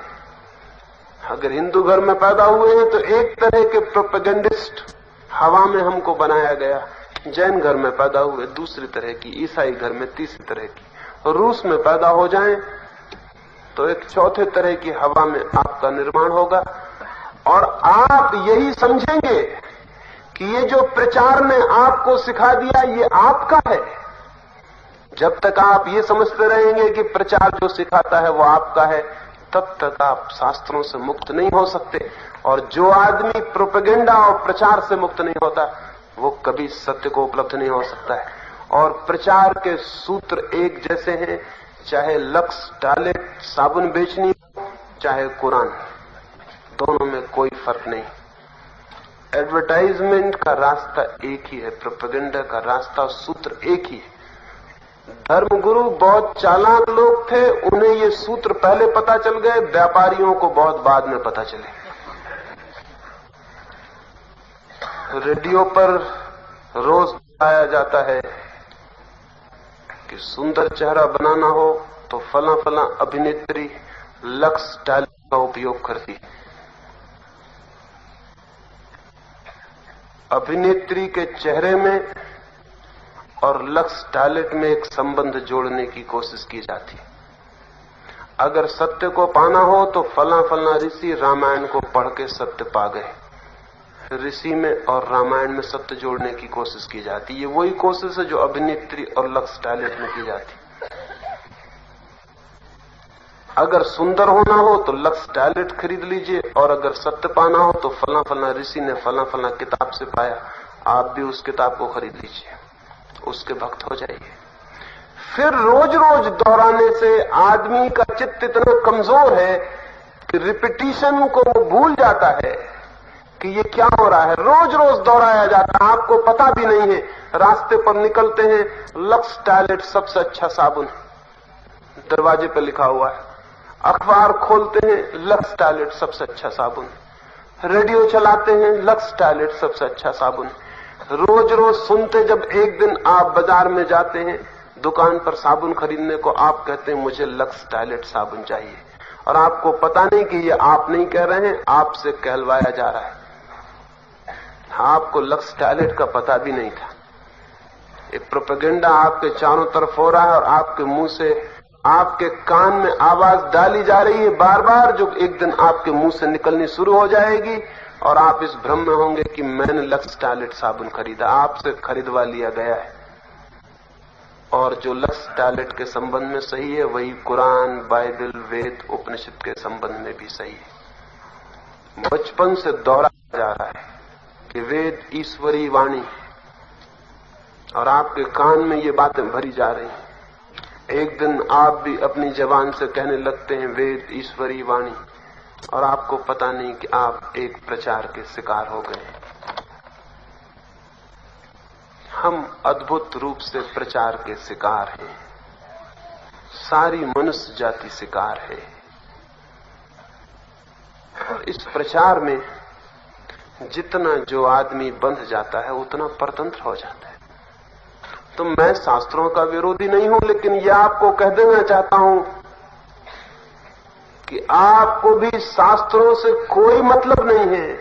अगर हिंदू घर में पैदा हुए हैं तो एक तरह के प्रोपेगेंडिस्ट हवा में हमको बनाया गया। जैन घर में पैदा हुए दूसरी तरह की, ईसाई घर में तीसरी तरह की, रूस में पैदा हो जाएं तो एक चौथे तरह की हवा में आपका निर्माण होगा। और आप यही समझेंगे कि ये जो प्रचार ने आपको सिखा दिया ये आपका है। जब तक आप ये समझते रहेंगे कि प्रचार जो सिखाता है वो आपका है, तब तक आप शास्त्रों से मुक्त नहीं हो सकते। और जो आदमी प्रोपेगेंडा और प्रचार से मुक्त नहीं होता वो कभी सत्य को उपलब्ध नहीं हो सकता है। और प्रचार के सूत्र एक जैसे हैं, चाहे लक्स टॉयलेट साबुन बेचनी हो, चाहे कुरान, दोनों में कोई फर्क नहीं। एडवर्टाइजमेंट का रास्ता एक ही है, प्रोपेगेंडा का रास्ता सूत्र एक ही है। धर्मगुरु बहुत चालाक लोग थे, उन्हें ये सूत्र पहले पता चल गए, व्यापारियों को बहुत बाद में पता चले। रेडियो पर रोज बताया जाता है कि सुंदर चेहरा बनाना हो तो फला फला अभिनेत्री लक्स टॉयलेट का उपयोग करती। अभिनेत्री के चेहरे में और लक्स टॉयलेट में एक संबंध जोड़ने की कोशिश की जाती। अगर सत्य को पाना हो तो फला फला ऋषि रामायण को पढ़ के सत्य पा गए। ऋषि में और रामायण में सत्य जोड़ने की कोशिश की जाती है। ये वही कोशिश है जो अभिनेत्री और लक्स टैलेंट में की जाती। अगर सुंदर होना हो तो लक्स टैलेंट खरीद लीजिए, और अगर सत्य पाना हो तो फला फला ऋषि ने फला फला किताब से पाया, आप भी उस किताब को खरीद लीजिए, उसके भक्त हो जाइए। फिर रोज रोज दोहराने से आदमी का चित्त इतना कमजोर है कि रिपीटिशन को वो भूल जाता है कि ये क्या हो रहा है। रोज रोज दोहराया जाता है, आपको पता भी नहीं है। रास्ते पर निकलते हैं, लक्स टैलेंट सबसे अच्छा साबुन दरवाजे पर लिखा हुआ है। अखबार खोलते हैं, लक्स टैलेंट सबसे अच्छा साबुन। रेडियो चलाते हैं, लक्स टैलेंट सबसे अच्छा साबुन। रोज रोज सुनते, जब एक दिन आप बाजार में जाते हैं दुकान पर साबुन खरीदने को, आप कहते हैं मुझे लक्स टैलेंट साबुन चाहिए, और आपको पता नहीं कि ये आप नहीं कह रहे हैं, आपसे कहलवाया जा रहा है। आपको लक्स टैलेंट का पता भी नहीं था। एक प्रोपेगेंडा आपके चारों तरफ हो रहा है और आपके मुंह से, आपके कान में आवाज डाली जा रही है बार बार, जो एक दिन आपके मुंह से निकलनी शुरू हो जाएगी और आप इस भ्रम में होंगे कि मैंने लक्स टैलेंट साबुन खरीदा। आपसे खरीदवा लिया गया है। और जो लक्स टैलेंट के संबंध में सही है वही कुरान, बाइबल, वेद, उपनिषद के संबंध में भी सही है। बचपन से दोहराया जा रहा है कि वेद ईश्वरी वाणी, और आपके कान में ये बातें भरी जा रही हैं। एक दिन आप भी अपनी जबान से कहने लगते हैं वेद ईश्वरी वाणी, और आपको पता नहीं कि आप एक प्रचार के शिकार हो गए। हम अद्भुत रूप से प्रचार के शिकार हैं। सारी मनुष्य जाति शिकार है। और इस प्रचार में जितना जो आदमी बंध जाता है उतना परतंत्र हो जाता है। तो मैं शास्त्रों का विरोधी नहीं हूं, लेकिन यह आपको कह देना चाहता हूं कि आपको भी शास्त्रों से कोई मतलब नहीं है।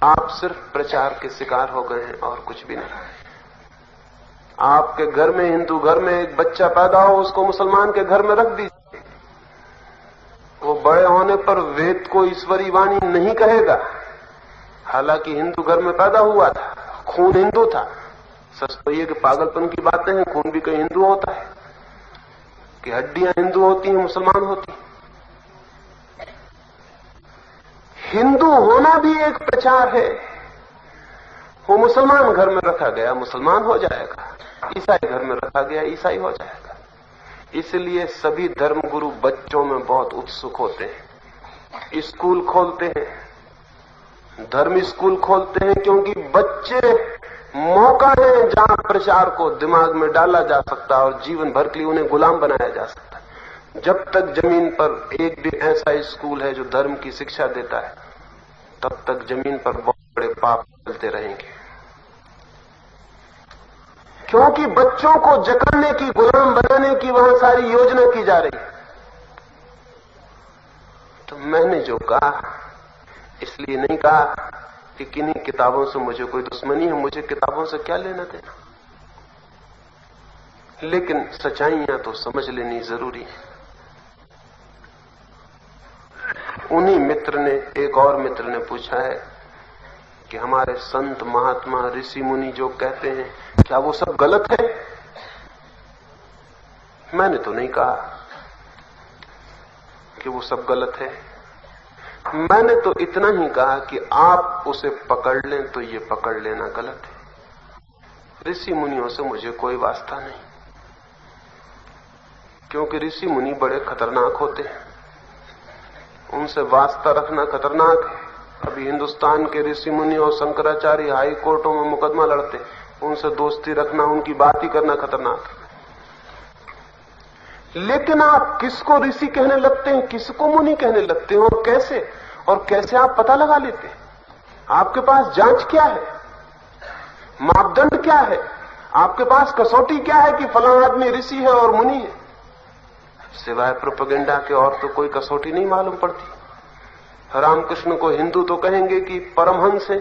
आप सिर्फ प्रचार के शिकार हो गए हैं और कुछ भी नहीं। आपके घर में, हिंदू घर में एक बच्चा पैदा हो, उसको मुसलमान के घर में रख दीजिए, वो बड़े होने पर वेद को ईश्वरी वाणी नहीं कहेगा। हालांकि हिंदू घर में पैदा हुआ था, खून हिंदू था। सच तो ये कि पागलपन की बातें हैं, खून भी कहीं हिंदू होता है कि हड्डियां हिंदू होती हैं, मुसलमान होती। हिंदू होना भी एक प्रचार है। वो मुसलमान घर में रखा गया, मुसलमान हो जाएगा। ईसाई घर में रखा गया, ईसाई हो जाएगा। इसलिए सभी धर्मगुरु बच्चों में बहुत उत्सुक होते हैं, स्कूल खोलते हैं, धर्म स्कूल खोलते हैं, क्योंकि बच्चे मौका है जहां प्रचार को दिमाग में डाला जा सकता है और जीवन भर के लिए उन्हें गुलाम बनाया जा सकता है। जब तक जमीन पर एक भी ऐसा स्कूल है जो धर्म की शिक्षा देता है, तब तक जमीन पर बहुत बड़े पाप चलते रहेंगे। क्योंकि बच्चों को जकड़ने की, गुलाम बनाने की वहां सारी योजना की जा रही है। तो मैंने जो कहा, इसलिए नहीं कहा कि किन्हीं किताबों से मुझे कोई दुश्मनी है, मुझे किताबों से क्या लेना देना, लेकिन सच्चाइयां तो समझ लेनी जरूरी है। उन्हीं मित्र ने, एक और मित्र ने पूछा है कि हमारे संत, महात्मा, ऋषि मुनि जो कहते हैं, क्या वो सब गलत है? मैंने तो नहीं कहा कि वो सब गलत है। मैंने तो इतना ही कहा कि आप उसे पकड़ लें तो ये पकड़ लेना गलत है। ऋषि मुनियों से मुझे कोई वास्ता नहीं, क्योंकि ऋषि मुनि बड़े खतरनाक होते हैं, उनसे वास्ता रखना खतरनाक है। अभी हिंदुस्तान के ऋषि मुनि और शंकराचार्य हाई कोर्टों में मुकदमा लड़ते, उनसे दोस्ती रखना, उनकी बात ही करना खतरनाक है। लेकिन आप किसको ऋषि कहने लगते हैं, किसको मुनि कहने लगते हैं, और कैसे आप पता लगा लेते हैं? आपके पास जांच क्या है, मापदंड क्या है, आपके पास कसौटी क्या है कि फलाना आदमी ऋषि है और मुनि है? सिवाय प्रोपेगेंडा के और तो कोई कसौटी नहीं मालूम पड़ती। रामकृष्ण को हिंदू तो कहेंगे कि परमहंस है,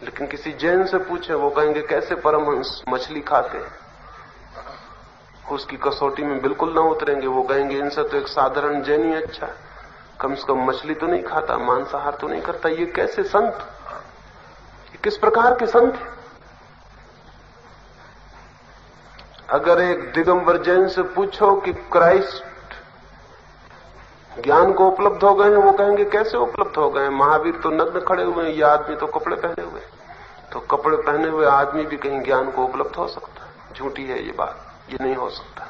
लेकिन किसी जैन से पूछे वो कहेंगे कैसे परमहंस, मछली खाते हैं। उसकी कसौटी में बिल्कुल ना उतरेंगे। वो कहेंगे इनसे तो एक साधारण जैन ही अच्छा, कम से कम मछली तो नहीं खाता, मांसाहार तो नहीं करता। ये कैसे संत, ये किस प्रकार के संत हैं? अगर एक दिगंबर जैन से पूछो कि क्राइस्ट ज्ञान को उपलब्ध हो गए हैं, वो कहेंगे कैसे उपलब्ध हो गए? महावीर तो नग्न खड़े हुए हैं, ये आदमी तो कपड़े पहने हुए। तो कपड़े पहने हुए आदमी भी कहीं ज्ञान को उपलब्ध हो सकता है? झूठी है ये बात, ये नहीं हो सकता।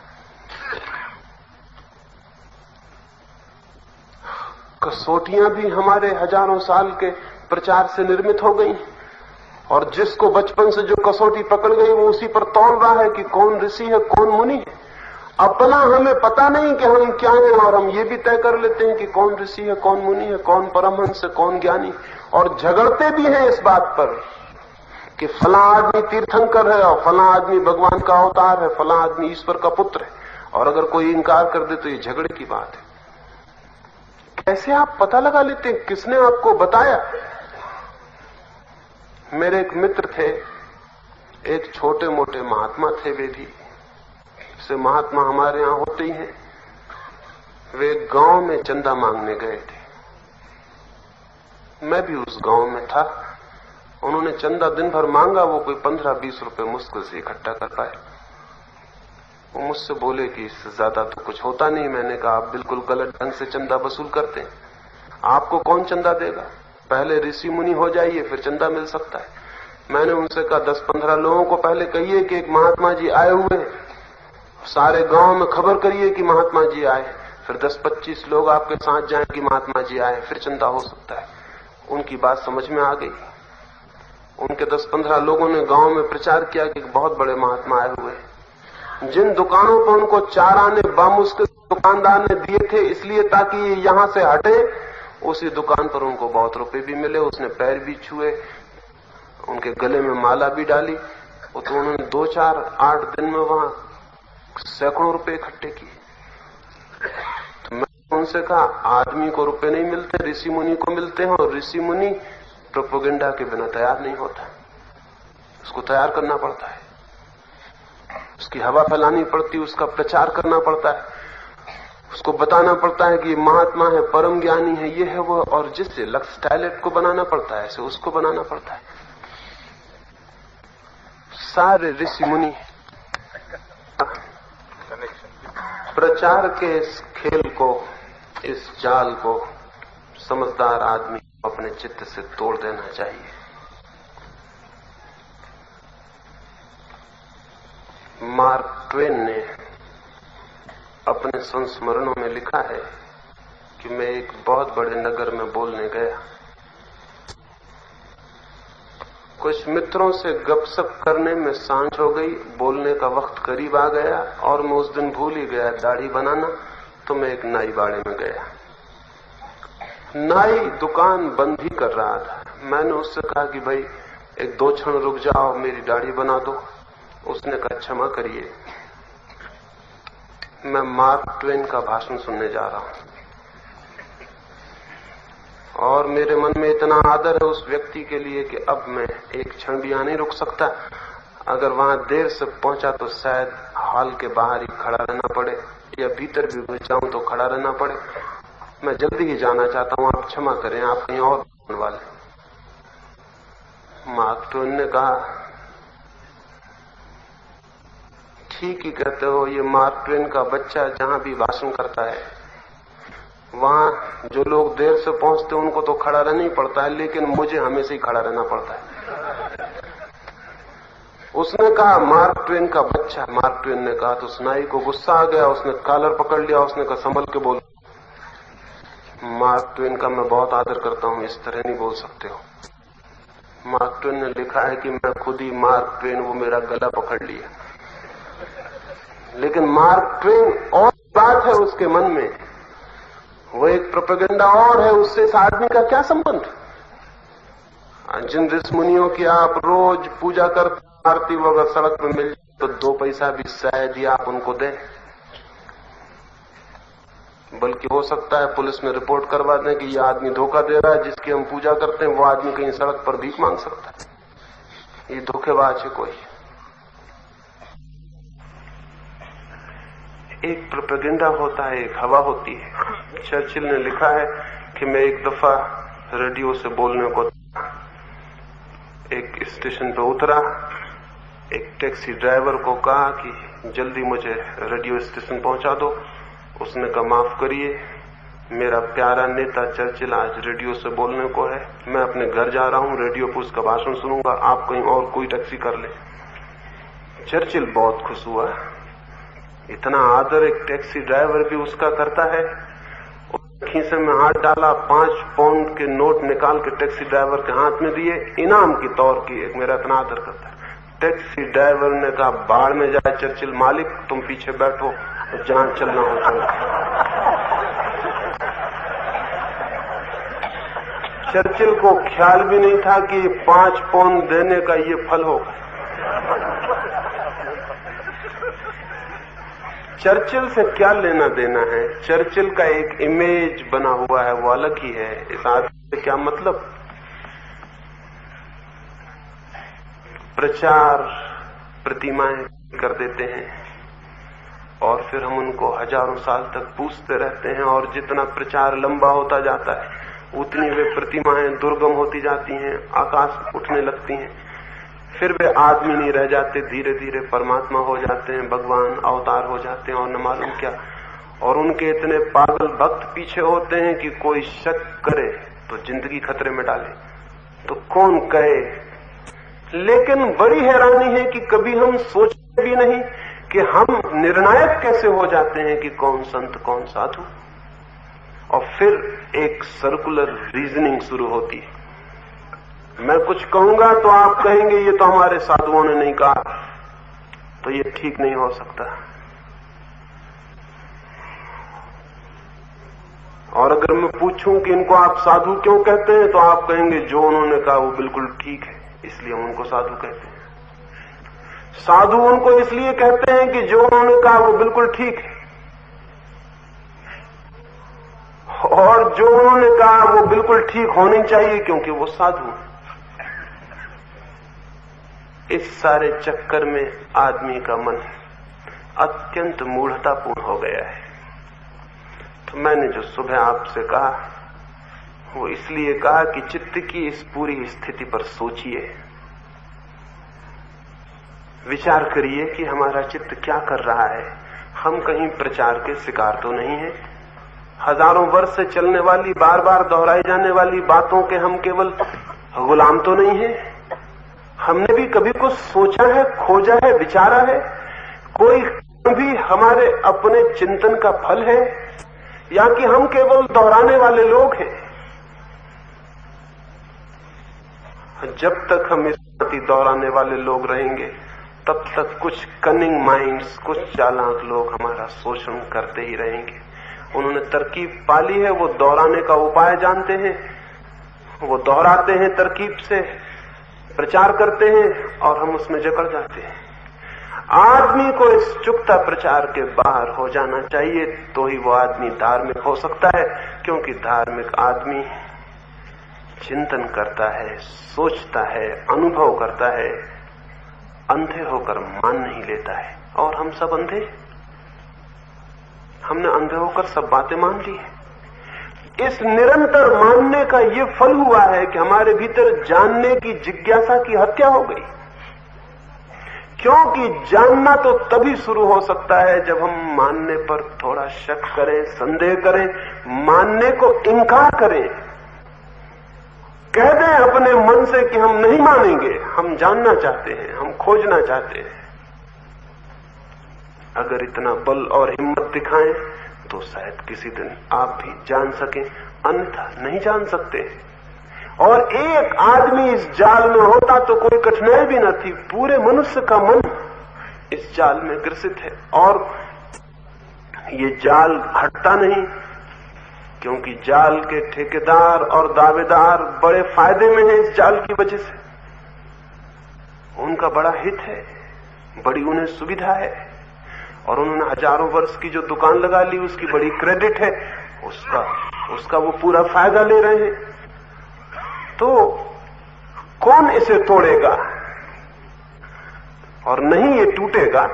कसौटियां भी हमारे हजारों साल के प्रचार से निर्मित हो गई, और जिसको बचपन से जो कसौटी पकड़ गई वो उसी पर तौल रहा है कि कौन ऋषि है कौन मुनि है। अपना हमें पता नहीं कि हम क्या हैं, और हम ये भी तय कर लेते हैं कि कौन ऋषि है कौन मुनि है, कौन परमहंस है कौन ज्ञानी, और झगड़ते भी हैं इस बात पर कि फला आदमी तीर्थंकर है और फला आदमी भगवान का अवतार है, फला आदमी ईश्वर का पुत्र है। और अगर कोई इनकार कर दे तो ये झगड़े की बात है। कैसे आप पता लगा लेते हैं? किसने आपको बताया? मेरे एक मित्र थे, एक छोटे मोटे महात्मा थे, वे भी से महात्मा हमारे यहां होते ही हैं। वे गांव में चंदा मांगने गए थे, मैं भी उस गांव में था। उन्होंने चंदा दिन भर मांगा, वो कोई 15-20 रुपए मुश्किल से इकट्ठा कर पाए। वो मुझसे बोले कि इससे ज्यादा तो कुछ होता नहीं। मैंने कहा आप बिल्कुल गलत ढंग से चंदा वसूल करते हैं। आपको कौन चंदा देगा? पहले ऋषि मुनि हो जाइए, फिर चंदा मिल सकता है। मैंने उनसे कहा 10-15 लोगों को पहले कहिए कि एक महात्मा जी आए हुए हैं, सारे गांव में खबर करिए कि महात्मा जी आए, फिर 10-25 लोग आपके साथ जाएं कि महात्मा जी आए, फिर चंदा हो सकता है। उनकी बात समझ में आ गई। उनके 10-15 लोगों ने गांव में प्रचार किया कि बहुत बड़े महात्मा आए हुए हैं। जिन दुकानों पर उनको 4 आने बामुश्किल दुकानदार ने दिए थे इसलिए ताकि ये यहां से हटे, उसी दुकान पर उनको बहुत रुपए भी मिले। उसने पैर भी छुए, उनके गले में माला भी डाली। तो उन्होंने 2-4-8 दिन में वहां सैकड़ों रुपए इकट्ठे किए। तो मैं उनसे कहा आदमी को रुपए नहीं मिलते, ऋषि मुनि को मिलते हैं, और ऋषि मुनि प्रोपेगेंडा के बिना तैयार नहीं होता, उसको तैयार करना पड़ता है, उसकी हवा फैलानी पड़ती है, उसका प्रचार करना पड़ता है, उसको बताना पड़ता है कि महात्मा है, परम ज्ञानी है, ये है वो। और जिससे लक्स टॉयलेट को बनाना पड़ता है ऐसे उसको बनाना पड़ता है। सारे ऋषि मुनि प्रचार के इस खेल को, इस जाल को समझदार आदमी को अपने चित्त से तोड़ देना चाहिए। मार्क ट्वेन ने अपने संस्मरणों में लिखा है कि मैं एक बहुत बड़े नगर में बोलने गया, कुछ मित्रों से गपशप करने में सांझ हो गई, बोलने का वक्त करीब आ गया और मैं उस दिन भूल ही गया दाढ़ी बनाना। तो मैं एक नाई बाड़े में गया। नाई दुकान बंद ही कर रहा था। मैंने उससे कहा कि भाई 1-2 क्षण रुक जाओ, मेरी दाढ़ी बना दो। उसने कहा क्षमा करिए, मैं मार्क ट्वेन का भाषण सुनने जा रहा हूं, और मेरे मन में इतना आदर है उस व्यक्ति के लिए कि अब मैं एक क्षण भी यहां नहीं रुक सकता। अगर वहां देर से पहुंचा तो शायद हॉल के बाहर ही खड़ा रहना पड़े, या भीतर भी घुस जाऊं तो खड़ा रहना पड़े। मैं जल्दी ही जाना चाहता हूं, आप क्षमा करें, आप कहीं और बोलने वाले। मार्क ट्वेन ने कहा ठीक ही कहते हो, ये मार्क ट्वेन का बच्चा जहां भी भाषण करता है वहां जो लोग देर से पहुंचते हैं उनको तो खड़ा रहना ही पड़ता है, लेकिन मुझे हमेशा ही खड़ा रहना पड़ता है। उसने कहा मार्क ट्वेन का बच्चा। मार्क ट्वेन ने कहा तो सुनाई को गुस्सा आ गया, उसने कॉलर पकड़ लिया, उसने कहा संभल के बोल। मार्क ट्वेन का मैं बहुत आदर करता हूं, इस तरह नहीं बोल सकते हो। मार्क ट्वेन ने लिखा है कि मैं खुद ही मार्क ट्वेन, वो मेरा गला पकड़ लिया। लेकिन मार्क ट्वेन और बात है उसके मन में, वो एक प्रोपेगेंडा और है, उससे इस आदमी का क्या संबंध? जिन ऋषि मुनियों की आप रोज पूजा करते, आरती वो अगर सड़क में मिल जाए तो 2 पैसा भी शायद ही आप उनको दें, बल्कि हो सकता है पुलिस में रिपोर्ट करवा दें कि ये आदमी धोखा दे रहा है, जिसकी हम पूजा करते हैं वो आदमी कहीं सड़क पर भीख मांग सकता है। ये धोखेबाज है कोई। एक प्रोपेगेंडा होता है, एक हवा होती है। चर्चिल ने लिखा है कि मैं एक दफा रेडियो से बोलने को एक स्टेशन पे उतरा, एक टैक्सी ड्राइवर को कहा कि जल्दी मुझे रेडियो स्टेशन पहुंचा दो। उसने कहा माफ करिए, मेरा प्यारा नेता चर्चिल आज रेडियो से बोलने को है, मैं अपने घर जा रहा हूं, रेडियो पर उसका भाषण सुनूंगा, आप कहीं और कोई टैक्सी कर ले। चर्चिल बहुत खुश हुआ, इतना आदर एक टैक्सी ड्राइवर भी उसका करता है। खीसे में हाथ डाला, 5 पाउंड के नोट निकाल के टैक्सी ड्राइवर के हाथ में दिए, इनाम की तौर की, एक मेरा इतना आदर करता है। टैक्सी ड्राइवर ने कहा बाढ़ में जाए चर्चिल, मालिक तुम पीछे बैठो, जहां चलना हो चलो। चर्चिल को ख्याल भी नहीं था कि 5 पाउंड देने का ये फल होगा। चर्चिल से क्या लेना देना है? चर्चिल का एक इमेज बना हुआ है, वो अलग ही है। इस आदमी से क्या मतलब? प्रचार प्रतिमाएं कर देते हैं और फिर हम उनको हजारों साल तक पूछते रहते हैं, और जितना प्रचार लंबा होता जाता है उतनी वे प्रतिमाएं दुर्गम होती जाती हैं, आकाश उठने लगती हैं। फिर वे आदमी नहीं रह जाते, धीरे धीरे परमात्मा हो जाते हैं, भगवान अवतार हो जाते हैं और न मालूम क्या। और उनके इतने पागल भक्त पीछे होते हैं कि कोई शक करे तो जिंदगी खतरे में डाले, तो कौन कहे। लेकिन बड़ी हैरानी है कि कभी हम सोचते भी नहीं कि हम निर्णायक कैसे हो जाते हैं कि कौन संत कौन साधु। और फिर एक सर्कुलर रीजनिंग शुरू होती है। मैं कुछ कहूंगा तो आप कहेंगे ये तो हमारे साधुओं ने नहीं कहा, तो ये ठीक नहीं हो सकता। और अगर मैं पूछूं कि इनको आप साधु क्यों कहते हैं, तो आप कहेंगे जो उन्होंने कहा वो बिल्कुल ठीक है, इसलिए हम उनको साधु कहते हैं। साधु उनको इसलिए कहते हैं कि जो उन्होंने कहा वो बिल्कुल ठीक है, और जो उन्होंने कहा वो बिल्कुल ठीक होनी चाहिए क्योंकि वो साधु है। इस सारे चक्कर में आदमी का मन अत्यंत मूढ़तापूर्ण हो गया है। तो मैंने जो सुबह आपसे कहा वो इसलिए कहा कि चित्त की इस पूरी स्थिति पर सोचिए, विचार करिए कि हमारा चित्त क्या कर रहा है। हम कहीं प्रचार के शिकार तो नहीं है। हजारों वर्ष से चलने वाली, बार बार दोहराई जाने वाली बातों के हम केवल गुलाम तो नहीं है। हमने भी कभी कुछ सोचा है, खोजा है, विचारा है? कोई भी हमारे अपने चिंतन का फल है, या कि हम केवल दोहराने वाले लोग हैं? जब तक हम इस प्रति दोहराने वाले लोग रहेंगे तब तक कुछ कनिंग माइंड्स, कुछ चालाक लोग हमारा शोषण करते ही रहेंगे। उन्होंने तरकीब पाली है, वो दोहराने का उपाय जानते हैं, वो दोहराते हैं, तरकीब से प्रचार करते हैं और हम उसमें जकड़ जाते हैं। आदमी को इस चुकता प्रचार के बाहर हो जाना चाहिए, तो ही वो आदमी धार्मिक हो सकता है, क्योंकि धार्मिक आदमी चिंतन करता है, सोचता है, अनुभव करता है, अंधे होकर मान नहीं लेता है। और हम सब अंधे, हमने अंधे होकर सब बातें मान ली है। इस निरंतर मानने का ये फल हुआ है कि हमारे भीतर जानने की जिज्ञासा की हत्या हो गई। क्योंकि जानना तो तभी शुरू हो सकता है जब हम मानने पर थोड़ा शक करें, संदेह करें, मानने को इनकार करें, कह दें अपने मन से कि हम नहीं मानेंगे, हम जानना चाहते हैं, हम खोजना चाहते हैं। अगर इतना बल और हिम्मत दिखाएं तो शायद किसी दिन आप भी जान सकें, अन्यथा नहीं जान सकते। और एक आदमी इस जाल में होता तो कोई कठिनाई भी न थी। पूरे मनुष्य का मन इस जाल में ग्रसित है और ये जाल हटता नहीं, क्योंकि जाल के ठेकेदार और दावेदार बड़े फायदे में हैं इस जाल की वजह से। उनका बड़ा हित है, बड़ी उन्हें सुविधा है, और उन्होंने हजारों वर्ष की जो दुकान लगा ली उसकी बड़ी क्रेडिट है, उसका वो पूरा फायदा ले रहे हैं। तो कौन इसे तोड़ेगा? और नहीं ये टूटेगा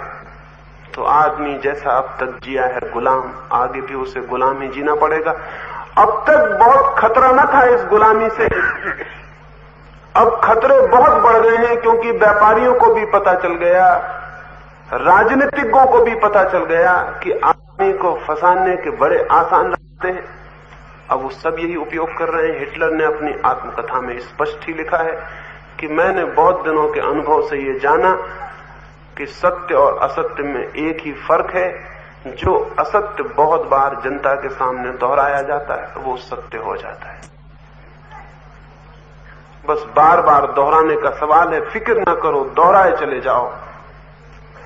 तो आदमी जैसा अब तक जिया है गुलाम, आगे भी उसे गुलाम ही जीना पड़ेगा। अब तक बहुत खतरा न था इस गुलामी से, अब खतरे बहुत बढ़ गए हैं, क्योंकि व्यापारियों को भी पता चल गया, राजनीतिज्ञों को भी पता चल गया कि आदमी को फंसाने के बड़े आसान रास्ते हैं। अब वो सब यही उपयोग कर रहे हैं। हिटलर ने अपनी आत्मकथा में स्पष्ट ही लिखा है कि मैंने बहुत दिनों के अनुभव से ये जाना कि सत्य और असत्य में एक ही फर्क है, जो असत्य बहुत बार जनता के सामने दोहराया जाता है वो सत्य हो जाता है। बस बार बार दोहराने का सवाल है, फिक्र न करो, दोहराए चले जाओ,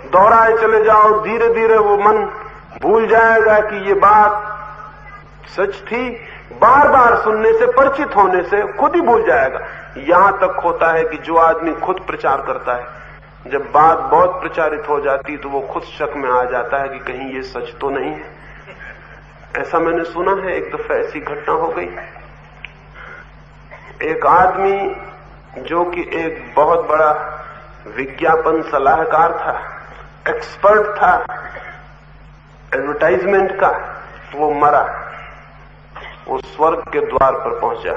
दोहराए चले जाओ, धीरे धीरे वो मन भूल जाएगा कि ये बात सच थी। बार बार सुनने से, परिचित होने से खुद ही भूल जाएगा। यहां तक होता है कि जो आदमी खुद प्रचार करता है, जब बात बहुत प्रचारित हो जाती तो वो खुद शक में आ जाता है कि कहीं ये सच तो नहीं है। ऐसा मैंने सुना है, एक दफा ऐसी घटना हो गई। एक आदमी जो कि एक बहुत बड़ा विज्ञापन सलाहकार था, एक्सपर्ट था एडवर्टाइजमेंट का, वो मरा। वो स्वर्ग के द्वार पर पहुंचा।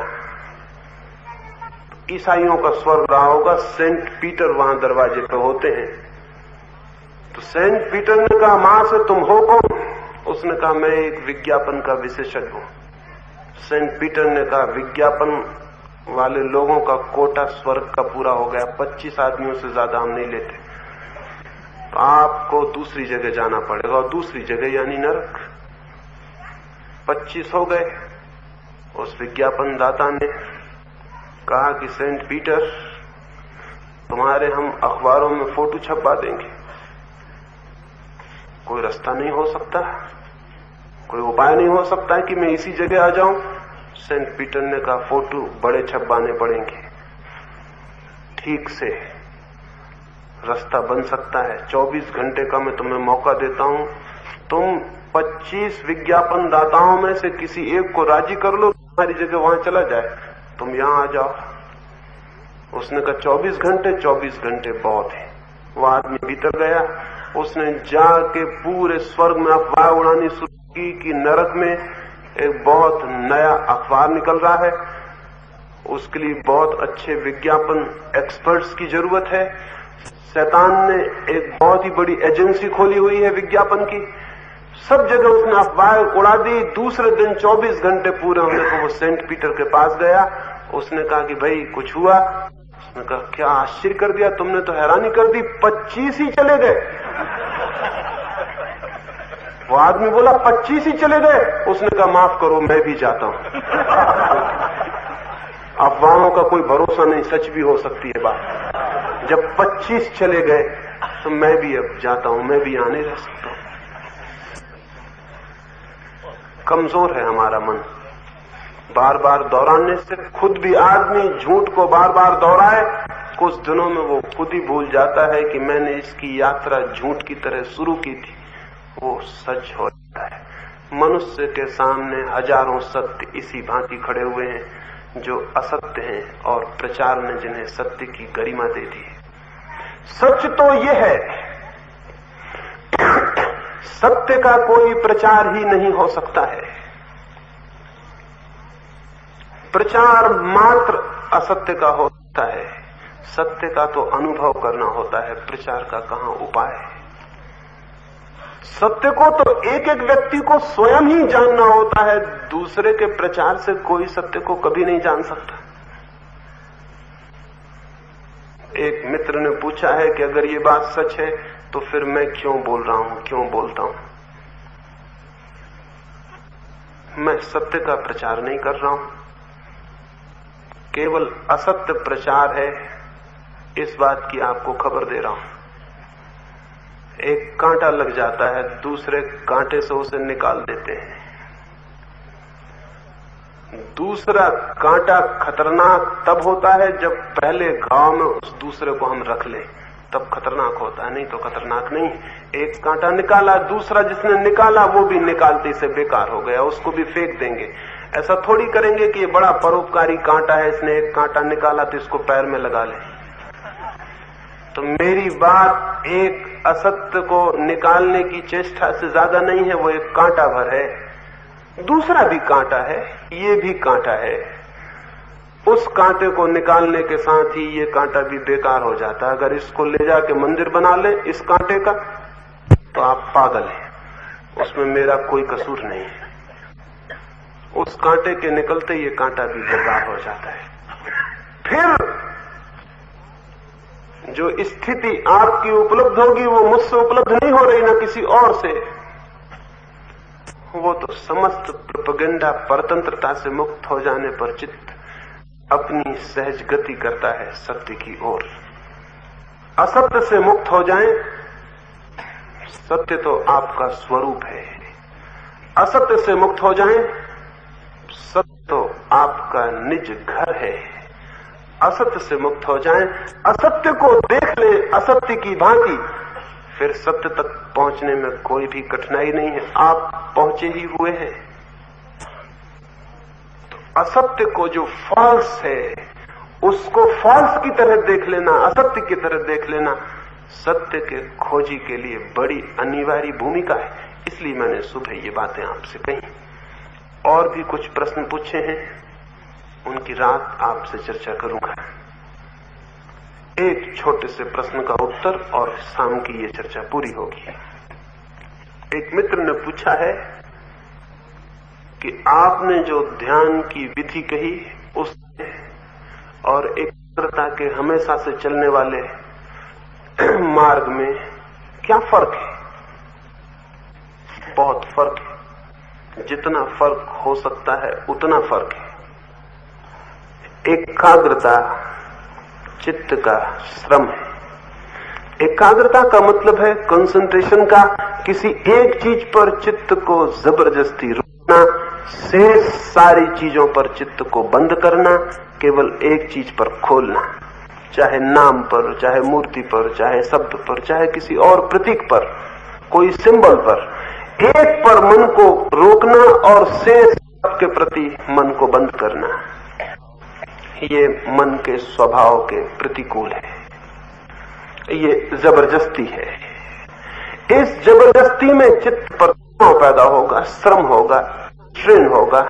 ईसाइयों का स्वर्ग रहा होगा, सेंट पीटर वहां दरवाजे पे होते हैं। तो सेंट पीटर ने कहा, मां से तुम हो कौन? उसने कहा, मैं एक विज्ञापन का विशेषज्ञ हूं। सेंट पीटर ने कहा, विज्ञापन वाले लोगों का कोटा स्वर्ग का पूरा हो गया, 25 आदमियों से ज्यादा हम नहीं लेते, तो आपको दूसरी जगह जाना पड़ेगा। और दूसरी जगह यानी नरक। 25 हो गए। उस विज्ञापन दाता ने कहा कि सेंट पीटर, तुम्हारे हम अखबारों में फोटो छपवा देंगे, कोई रास्ता नहीं हो सकता, कोई उपाय नहीं हो सकता है कि मैं इसी जगह आ जाऊं? सेंट पीटर ने कहा, फोटो बड़े छपवाने पड़ेंगे, ठीक से रास्ता बन सकता है। 24 घंटे का मैं तुम्हें मौका देता हूं, तुम 25 विज्ञापन दाताओं में से किसी एक को राजी कर लो, तुम्हारी जगह वहां चला जाए, तुम यहां आ जाओ। उसने कहा 24 घंटे, 24 घंटे बहुत है। वो आदमी भीतर गया, उसने जाके पूरे स्वर्ग में अफवाह उड़ानी शुरू की कि नरक में एक बहुत नया अखबार निकल रहा है, उसके लिए बहुत अच्छे विज्ञापन एक्सपर्ट्स की जरूरत है। शैतान ने एक बहुत ही बड़ी एजेंसी खोली हुई है विज्ञापन की। सब जगह उसने अफवाह उड़ा दी। दूसरे दिन 24 घंटे पूरे होने को वो सेंट पीटर के पास गया। उसने कहा कि भाई कुछ हुआ? उसने कहा, क्या आश्चर्य कर दिया तुमने, तो हैरानी कर दी, 25 ही चले गए। वो आदमी बोला 25 ही चले गए? उसने कहा, माफ करो, मैं भी जाता हूं। अफवाहों का कोई भरोसा नहीं, सच भी हो सकती है बात। जब 25 चले गए तो मैं भी अब जाता हूं, मैं भी यहां नहीं रह सकता हूं। कमजोर है हमारा मन। बार बार दोहराने से खुद भी आदमी झूठ को बार बार दोहराए, कुछ दिनों में वो खुद ही भूल जाता है कि मैंने इसकी यात्रा झूठ की तरह शुरू की थी, वो सच हो जाता है। मनुष्य के सामने हजारों सत्य इसी भांति खड़े हुए हैं जो असत्य हैं, और प्रचार ने जिन्हें सत्य की गरिमा दे दी है। सच तो यह है, सत्य का कोई प्रचार ही नहीं हो सकता है। प्रचार मात्र असत्य का होता है, सत्य का तो अनुभव करना होता है, प्रचार का कहां उपाय है। सत्य को तो एक एक व्यक्ति को स्वयं ही जानना होता है, दूसरे के प्रचार से कोई सत्य को कभी नहीं जान सकता। एक मित्र ने पूछा है कि अगर ये बात सच है तो फिर मैं क्यों बोल रहा हूं, क्यों बोलता हूं? मैं सत्य का प्रचार नहीं कर रहा हूं, केवल असत्य प्रचार है, इस बात की आपको खबर दे रहा हूं। एक कांटा लग जाता है, दूसरे कांटे से उसे निकाल देते हैं। दूसरा कांटा खतरनाक तब होता है जब पहले घाव में उस दूसरे को हम रख लें, तब खतरनाक होता है, नहीं तो खतरनाक नहीं। एक कांटा निकाला, दूसरा जिसने निकाला वो भी निकालते से बेकार हो गया, उसको भी फेंक देंगे। ऐसा थोड़ी करेंगे कि ये बड़ा परोपकारी कांटा है, इसने एक कांटा निकाला तो इसको पैर में लगा ले। तो मेरी बात एक असत्य को निकालने की चेष्टा से ज्यादा नहीं है, वो एक कांटा भर है। दूसरा भी कांटा है, ये भी कांटा है। उस कांटे को निकालने के साथ ही ये कांटा भी बेकार हो जाता है। अगर इसको ले जाके मंदिर बना ले इस कांटे का, तो आप पागल हैं, उसमें मेरा कोई कसूर नहीं है। उस कांटे के निकलते ये कांटा भी बेकार हो जाता है। फिर जो स्थिति आपकी उपलब्ध होगी वो मुझसे उपलब्ध नहीं हो रही, ना किसी और से। वो तो समस्त प्रोपेगेंडा परतंत्रता से मुक्त हो जाने पर चित्त अपनी सहज गति करता है सत्य की ओर। असत्य से मुक्त हो जाएं, सत्य तो आपका स्वरूप है। असत्य से मुक्त हो जाएं, सत्य तो आपका निज घर है। असत्य से मुक्त हो जाएं, असत्य को देख लें असत्य की भांति, फिर सत्य तक पहुंचने में कोई भी कठिनाई नहीं है, आप पहुंचे ही हुए हैं। तो असत्य को जो फॉल्स है उसको फॉल्स की तरह देख लेना, असत्य की तरह देख लेना सत्य के खोजी के लिए बड़ी अनिवार्य भूमिका है। इसलिए मैंने सुबह ये बातें आपसे कही। और भी कुछ प्रश्न पूछे हैं, उनकी रात आपसे चर्चा करूंगा। एक छोटे से प्रश्न का उत्तर और शाम की ये चर्चा पूरी होगी। एक मित्र ने पूछा है कि आपने जो ध्यान की विधि कही उससे और एकाग्रता के हमेशा से चलने वाले मार्ग में क्या फर्क है? बहुत फर्क है, जितना फर्क हो सकता है उतना फर्क है। एकाग्रता चित्त का श्रम है। एकाग्रता का मतलब है कंसंट्रेशन का, किसी एक चीज पर चित्त को जबरदस्ती रोकना, शेष सारी चीजों पर चित्त को बंद करना, केवल एक चीज पर खोलना, चाहे नाम पर, चाहे मूर्ति पर, चाहे शब्द पर, चाहे किसी और प्रतीक पर, कोई सिंबल पर, एक पर मन को रोकना और शेष के प्रति मन को बंद करना। ये मन के स्वभाव के प्रतिकूल है, ये जबरदस्ती है। इस जबरदस्ती में चित्त पर तनाव पैदा होगा, श्रम होगा, स्ट्रेन होगा,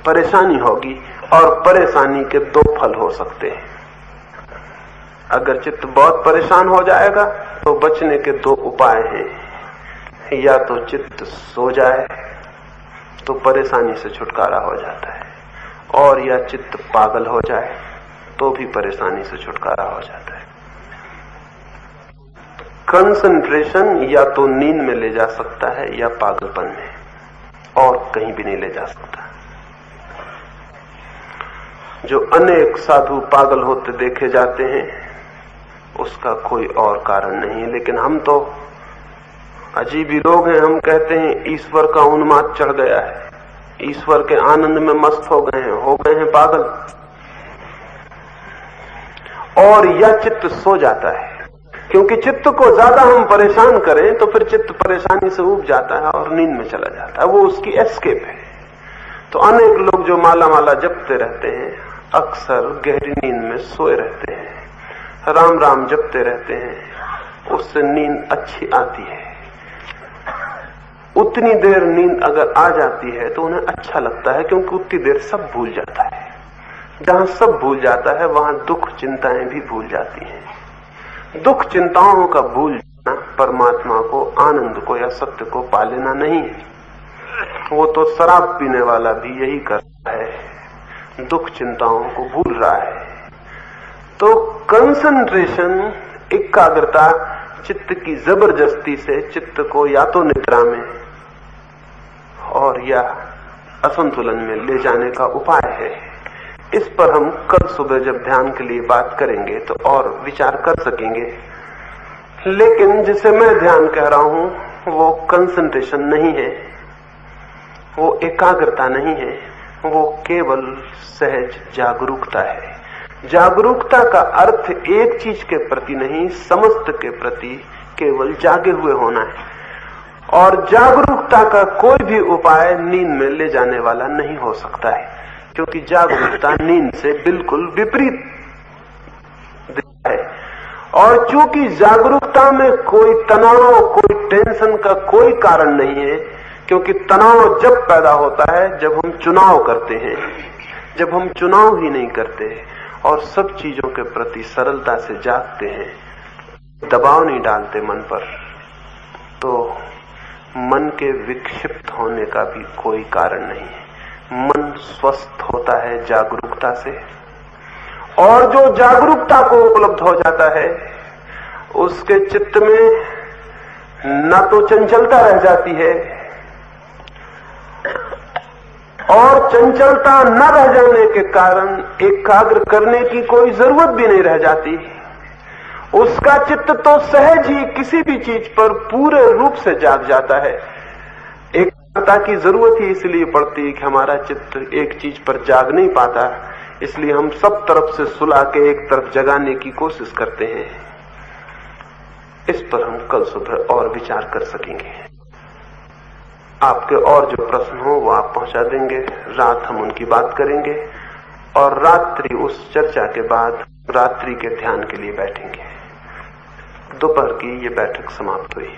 परेशानी होगी, और परेशानी के दो फल हो सकते हैं। अगर चित्त बहुत परेशान हो जाएगा तो बचने के दो उपाय हैं, या तो चित्त सो जाए तो परेशानी से छुटकारा हो जाता है, और या चित्त पागल हो जाए तो भी परेशानी से छुटकारा हो जाता है। कंसंट्रेशन या तो नींद में ले जा सकता है या पागलपन में, और कहीं भी नहीं ले जा सकता। जो अनेक साधु पागल होते देखे जाते हैं उसका कोई और कारण नहीं है, लेकिन हम तो अजीब ही लोग हैं। हम कहते हैं ईश्वर का उन्माद चढ़ गया है, ईश्वर के आनंद में मस्त हो गए हैं पागल। और यह चित्त सो जाता है, क्योंकि चित्त को ज्यादा हम परेशान करें तो फिर चित्त परेशानी से ऊब जाता है और नींद में चला जाता है, वो उसकी एस्केप है। तो अनेक लोग जो माला माला जपते रहते हैं अक्सर गहरी नींद में सोए रहते हैं, राम राम जपते रहते हैं, उससे नींद अच्छी आती है। उतनी देर नींद अगर आ जाती है तो उन्हें अच्छा लगता है, क्योंकि उतनी देर सब भूल जाता है। जहां सब भूल जाता है वहां दुख चिंताएं भी भूल जाती हैं। दुख चिंताओं का भूल जाना परमात्मा को, आनंद को या सत्य को पा लेना नहीं है। वो तो शराब पीने वाला भी यही करता है, दुख चिंताओं को भूल रहा है। तो कंसंट्रेशन, एकाग्रता चित्त की जबरदस्ती से चित्त को या तो निद्रा में और या असंतुलन में ले जाने का उपाय है। इस पर हम कल सुबह जब ध्यान के लिए बात करेंगे तो और विचार कर सकेंगे। लेकिन जिसे मैं ध्यान कह रहा हूं वो कंसंट्रेशन नहीं है, वो एकाग्रता नहीं है, वो केवल सहज जागरूकता है। जागरूकता का अर्थ एक चीज के प्रति नहीं, समस्त के प्रति केवल जागे हुए होना है। और जागरूकता का कोई भी उपाय नींद में ले जाने वाला नहीं हो सकता है, क्योंकि जागरूकता नींद से बिल्कुल विपरीत है। और चूंकि जागरूकता में कोई तनाव, कोई टेंशन का कोई कारण नहीं है, क्योंकि तनाव जब पैदा होता है जब हम चुनाव करते हैं। जब हम चुनाव ही नहीं करते और सब चीजों के प्रति सरलता से जागते हैं, दबाव नहीं डालते मन पर, तो मन के विक्षिप्त होने का भी कोई कारण नहीं है। मन स्वस्थ होता है जागरूकता से, और जो जागरूकता को उपलब्ध हो जाता है उसके चित्त में न तो चंचलता रह जाती है, और चंचलता न रह जाने के कारण एकाग्र करने की कोई जरूरत भी नहीं रह जाती। उसका चित्त तो सहज ही किसी भी चीज पर पूरे रूप से जाग जाता है। एकाग्रता की जरूरत ही इसलिए पड़ती है कि हमारा चित्त एक चीज पर जाग नहीं पाता, इसलिए हम सब तरफ से सुला के एक तरफ जगाने की कोशिश करते हैं। इस पर हम कल सुबह और विचार कर सकेंगे। आपके और जो प्रश्न हो वो आप पहुंचा देंगे, रात हम उनकी बात करेंगे, और रात्रि उस चर्चा के बाद रात्रि के ध्यान के लिए बैठेंगे। दोपहर की ये बैठक समाप्त हुई।